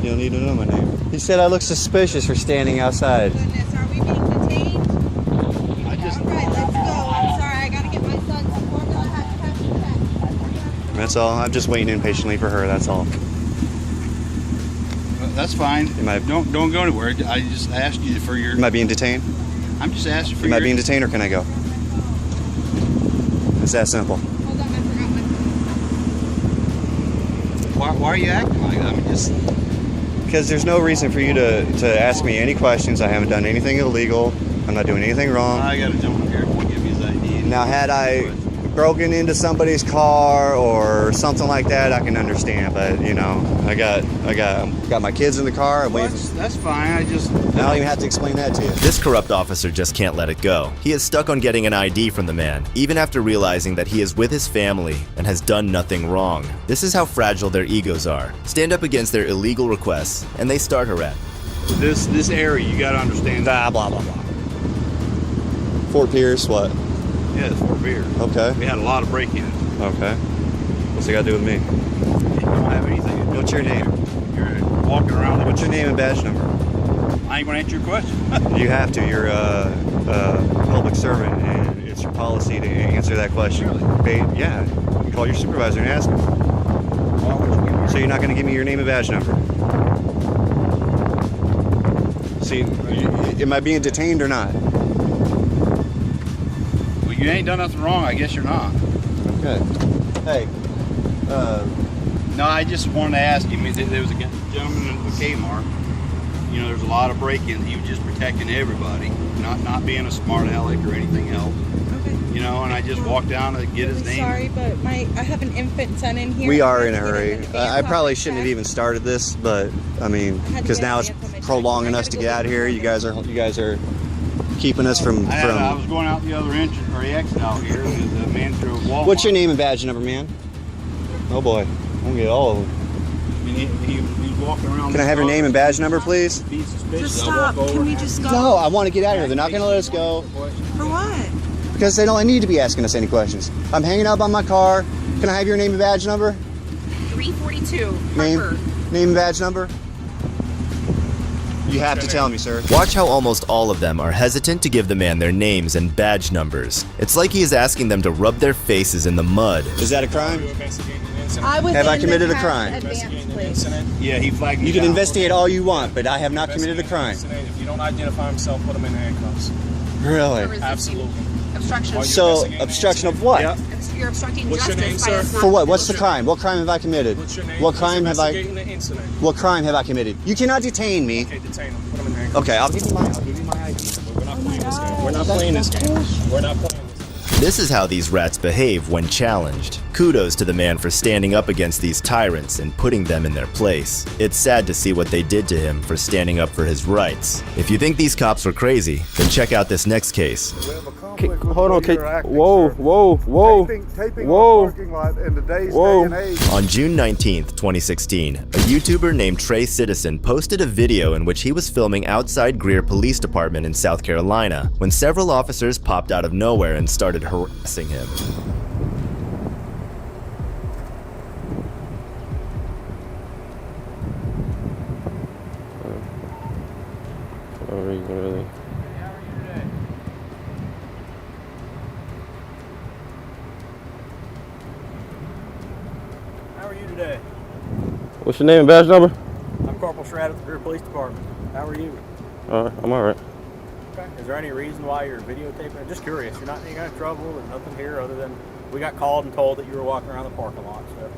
You don't need to know my name. He said I look suspicious for standing outside. Goodness, are we being detained? I just... All right, let's go. I'm sorry, I gotta get my son's form that I have to check. That's all. I'm just waiting impatiently for her. That's all. That's fine. Don't go anywhere. I just asked you for your... Am I being detained? I'm just asking for Am your... I being detained or can I go? It's that simple. Hold on, I forgot my... Why are you acting like that? I mean, just... Because there's no reason for you to ask me any questions. I haven't done anything illegal. I'm not doing anything wrong. I got a gentleman here who will give me his ID. Now, had I broken into somebody's car or something like that, I can understand. But you know, I got my kids in the car. I'm waiting. That's fine. I don't even have to explain that to you. This corrupt officer just can't let it go. He is stuck on getting an ID from the man, even after realizing that he is with his family and has done nothing wrong. This is how fragile their egos are. Stand up against their illegal requests, and they start harassing. This area, you got to understand. Blah blah blah. Fort Pierce, what? Yeah, it's Fort Pierce. Okay. We had a lot of break-ins. Okay. What's it got to do with me? You don't have anything to do. What's your name? You're walking around. What's your name and badge number? I ain't gonna answer your question. You have to. You're a public servant, and it's your policy to answer that question. Really? Yeah. You call your supervisor and ask him. So you're not going to give me your name and badge number? See, am I being detained or not? Well, you ain't done nothing wrong. I guess you're not. Okay. Hey. No, I just wanted to ask you. I mean, there was a gentleman in the Kmart. You know, there's a lot of break-ins. He was just protecting everybody, not being a smart aleck or anything else. Okay. You know, and I just walked down to get his name. Sorry, but I have an infant son in here. We are in a hurry. I probably shouldn't have even started this, but I mean, because now it's prolonging us to get out of here. You guys are keeping us from. I was going out the other entrance or exit out here. The man threw a Walmart. What's your name and badge number, man? Oh boy, I'm gonna get all of them. I mean, he was walking around. Can I have your name and badge number, please? Just stop. Can we just go? No, I want to get out of here. They're not gonna let us go. For what? Because they don't need to be asking us any questions. I'm hanging out by my car. Can I have your name and badge number? 342. Name and badge number? You have to tell me, sir. Watch how almost all of them are hesitant to give the man their names and badge numbers. It's like he is asking them to rub their faces in the mud. Is that a crime? Have I committed a crime? Yeah, he flagged me. You can investigate all you want, but I have not committed a crime. If you don't identify himself, put him in handcuffs. Really? Absolutely. Obstruction. So, obstruction of what? Yep. You're obstructing What's your justice name, by sir? us For what? What's the crime? What crime have I committed? What's your name? What crime have I? Investigating the incident. What crime have I committed? You cannot detain me. Okay, detain him. Put him in handcuffs. Okay, I'll give you my ID. We're not playing this game. We're not playing this game. We're not playing this game. This is how these rats behave when challenged. Kudos to the man for standing up against these tyrants and putting them in their place. It's sad to see what they did to him for standing up for his rights. If you think these cops were crazy, then check out this next case. Hold on, whoa. Taping on the parking lot in today's day and age. On June 19th, 2016, a YouTuber named Trey Citizen posted a video in which he was filming outside Greer Police Department in South Carolina when several officers popped out of nowhere and started harassing him. How are you today? What's your name and badge number? I'm Corporal Shradd at the Greer Police Department. How are you? I'm alright. Okay. Is there any reason why you're videotaping? I'm just curious. You're not in any kind of trouble. There's nothing here other than we got called and told that you were walking around the parking lot. So,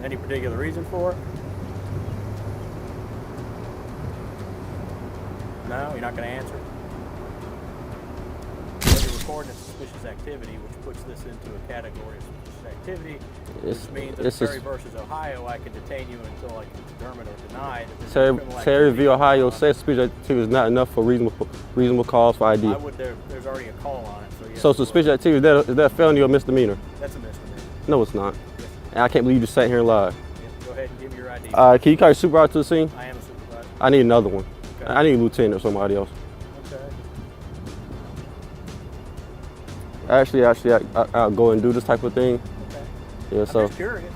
any particular reason for it? No, you're not going to answer. Well, you're recording a suspicious activity, which puts this into a category of suspicious activity, which means that Terry versus Ohio, I can detain you until I can determine or deny that this is criminal activity. Terry v. Ohio says suspicious activity is not enough for reasonable cause for ID. There's already a call on it. So, yes, so suspicious activity, is that a felony or misdemeanor? That's a misdemeanor. No, it's not. Yes. And I can't believe you just sat here and lied. Yeah, go ahead and give me your ID. Can you call your supervisor to the scene? I am a supervisor. I need another one. Okay. I need a lieutenant or somebody else. Okay. Actually, I'll go and do this type of thing. Okay. Yeah, so. I'm just curious.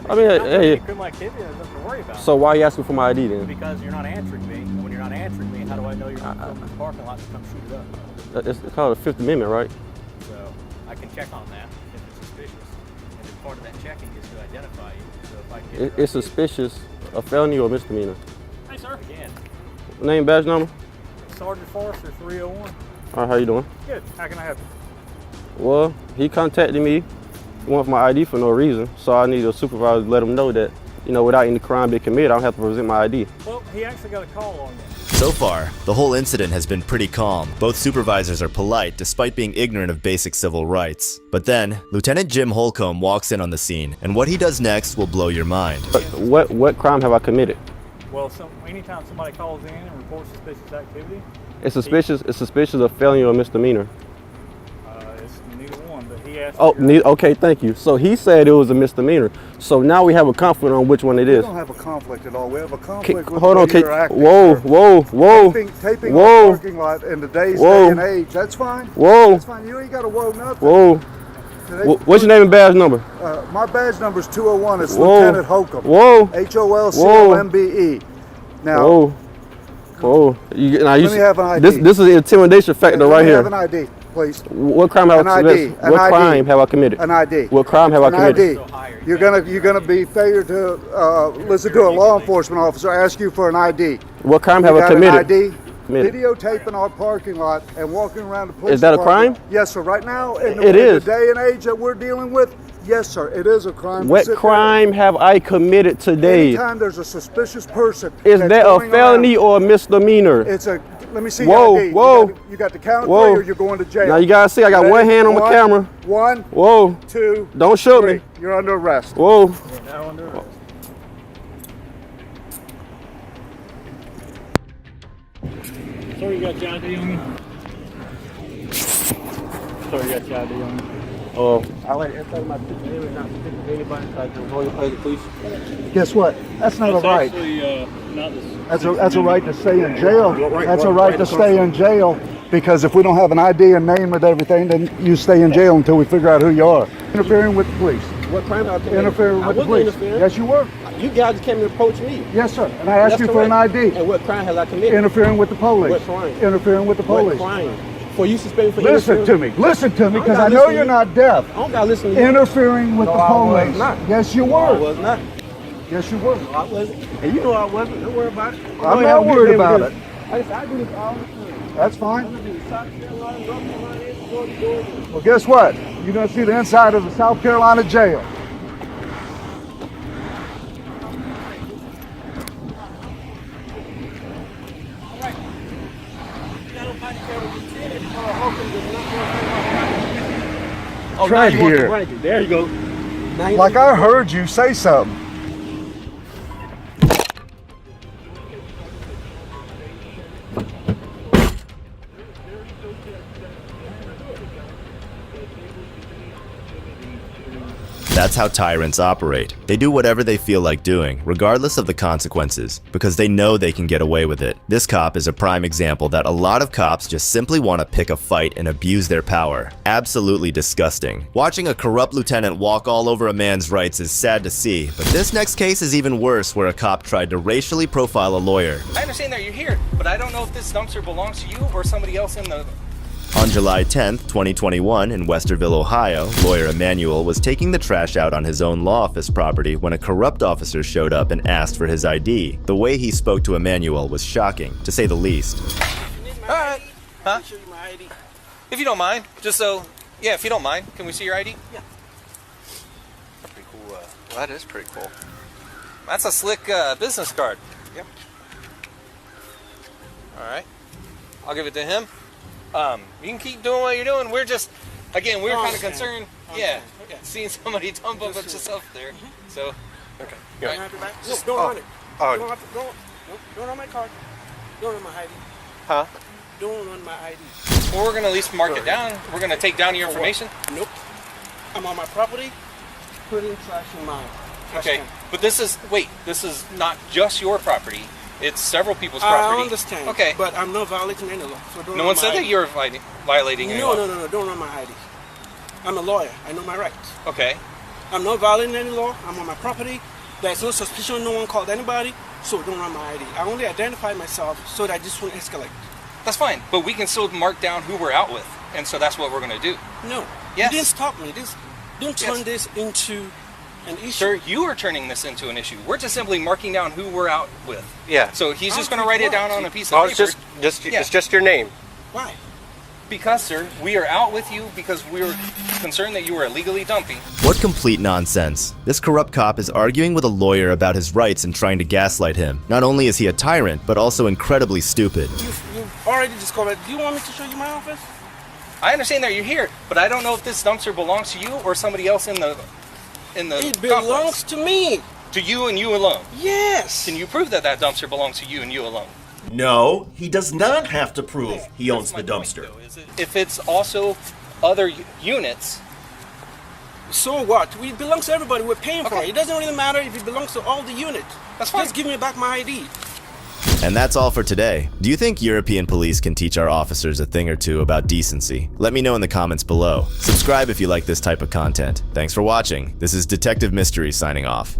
Hey. Criminal activity, there's nothing to worry about. So why are you asking for my ID then? Because you're not answering me. And when you're not answering me, how do I know you're not from the parking lot to come shoot it up? It's called the Fifth Amendment, right? So I can check on that if it's suspicious. And then part of that checking is to identify you. So if I get it's suspicious, a felony or misdemeanor. Hey, sir. Again. Name, badge number? Sergeant Forrester, 301. All right, how you doing? Good. How can I help you? Well, he contacted me. He wanted my ID for no reason, so I need a supervisor to let him know that, without any crime being committed, I don't have to present my ID. Well, he actually got a call on you. So far, the whole incident has been pretty calm. Both supervisors are polite despite being ignorant of basic civil rights. But then, Lieutenant Jim Holcomb walks in on the scene, and what he does next will blow your mind. What crime have I committed? Well, anytime somebody calls in and reports suspicious activity, It's suspicious of felony or misdemeanor. it's neither one. But he asked. Okay, thank you. So he said it was a misdemeanor. So now we have a conflict on which one it We is. don't have a conflict at all. We have a conflict with Hold on, the way you're acting, whoa, sir. whoa. Taping Whoa. our parking lot in today's Whoa. day and age, that's fine. Whoa. That's fine. You ain't got to whoa nothing. Whoa. What's your name and badge number? My badge number is 201. It's Whoa. Lieutenant Holcomb. Whoa. Holcombe. Now, Whoa. let me have an ID. This is the intimidation factor right here. Let me have an ID, please. What crime have I committed? What crime have I committed? An ID. What crime have I committed? An ID. You're gonna be failure to listen to a law enforcement officer ask you for an ID. What crime have I committed? An ID. Videotaping our parking lot and walking around the police Is that a department. crime? Yes, sir. Right now, in It is. the day and age that we're dealing with, yes, sir. It is a crime. What crime have I committed today? Anytime there's a suspicious person. Is that's that a going felony around, or a misdemeanor? It's a. Let me see Whoa, your ID. whoa. You got the count of Whoa. three, or you're going to jail. Now you gotta see, I got one hand on my camera. One. Whoa. Two. Don't shoot three. me. You're under arrest. Whoa. You're now under arrest. Sorry, you got your ID on you? Sorry, you got your ID on you? Oh, I like inside my picture not speaking to anybody so I can hold your place, please. Guess what? That's not a right. Actually, not this. That's a right to stay in jail. That's a right to stay in jail because if we don't have an ID and name and everything, then you stay in jail until we figure out who you are. Interfering with the police. What crime have I committed? Interfering with the police. Yes, you were. You guys came to approach me. Yes, sir. And I asked you for an ID. And what crime have I committed? Interfering with the police. What crime? Interfering with the police. What crime? For you suspended for Listen to me. Listen to me because I know you're not deaf. I don't gotta listen to you. Interfering with the I was police. not. Yes, you No, I were. was not. Yes, you were. No, I wasn't. And you know I wasn't. Don't worry about it. I'm not worried about it. I do this all the time. That's fine. Well, guess what? You're going to see the inside of the South Carolina jail. Oh, Right now you want here. to run it. There you go. Now you Like I heard you say something. That's how tyrants operate. They do whatever they feel like doing, regardless of the consequences, because they know they can get away with it. This cop is a prime example that a lot of cops just simply want to pick a fight and abuse their power. Absolutely disgusting. Watching a corrupt lieutenant walk all over a man's rights is sad to see, but this next case is even worse, where a cop tried to racially profile a lawyer. I understand that you're here, but I don't know if this dumpster belongs to you or somebody else in the... On July 10th, 2021, in Westerville, Ohio, lawyer Emmanuel was taking the trash out on his own law office property when a corrupt officer showed up and asked for his ID. The way he spoke to Emmanuel was shocking, to say the least. Alright. Huh? If you don't mind, just so... Yeah, if you don't mind, can we see your ID? Yeah. Pretty cool. Well, that is pretty cool. That's a slick business card. Yep. Alright. I'll give it to him. You can keep doing what you're doing. We're just, again, we're kind of concerned. Yeah, seeing somebody dump a bunch of stuff there. So, okay. Right. Just don't run it. Oh. Don't run my card. Don't run my ID. Huh? Don't run my ID. Well, we're gonna at least mark it down. We're gonna take down your information. Nope. I'm on my property. Putting trash in my trash Okay, can. but this is not just your property. It's several people's property. I understand. Okay. But I'm not violating any law. So don't No run one my said that ID. you were violating any law. No. Don't run my ID. I'm a lawyer. I know my rights. Okay. I'm not violating any law. I'm on my property. There's no suspicion. No one called anybody. So don't run my ID. I only identify myself so that this won't escalate. That's fine, but we can still mark down who we're out with, and so that's what we're gonna do. No. Yes. You didn't stop me. Don't turn this into an issue. Sir, you are turning this into an issue. We're just simply marking down who we're out with. Yeah. So he's just going to write it down on a piece of Oh, paper. it's just your name. Why? Because, sir, we are out with you because we're concerned that you were illegally dumping. What complete nonsense. This corrupt cop is arguing with a lawyer about his rights and trying to gaslight him. Not only is he a tyrant, but also incredibly stupid. You already discovered. Do you want me to show you my office? I understand that you're here, but I don't know if this dumpster belongs to you or somebody else in the It belongs to me. To you and you alone? Yes. Can you prove that that dumpster belongs to you and you alone? No, he does not have to prove he owns the dumpster. If it's also other units. So what? It belongs to everybody. We're paying for it. It doesn't really matter if it belongs to all the units. That's fine. Just give me back my ID. And that's all for today. Do you think European police can teach our officers a thing or two about decency? Let me know in the comments below. Subscribe if you like this type of content. Thanks for watching. This is Detective Mystery signing off.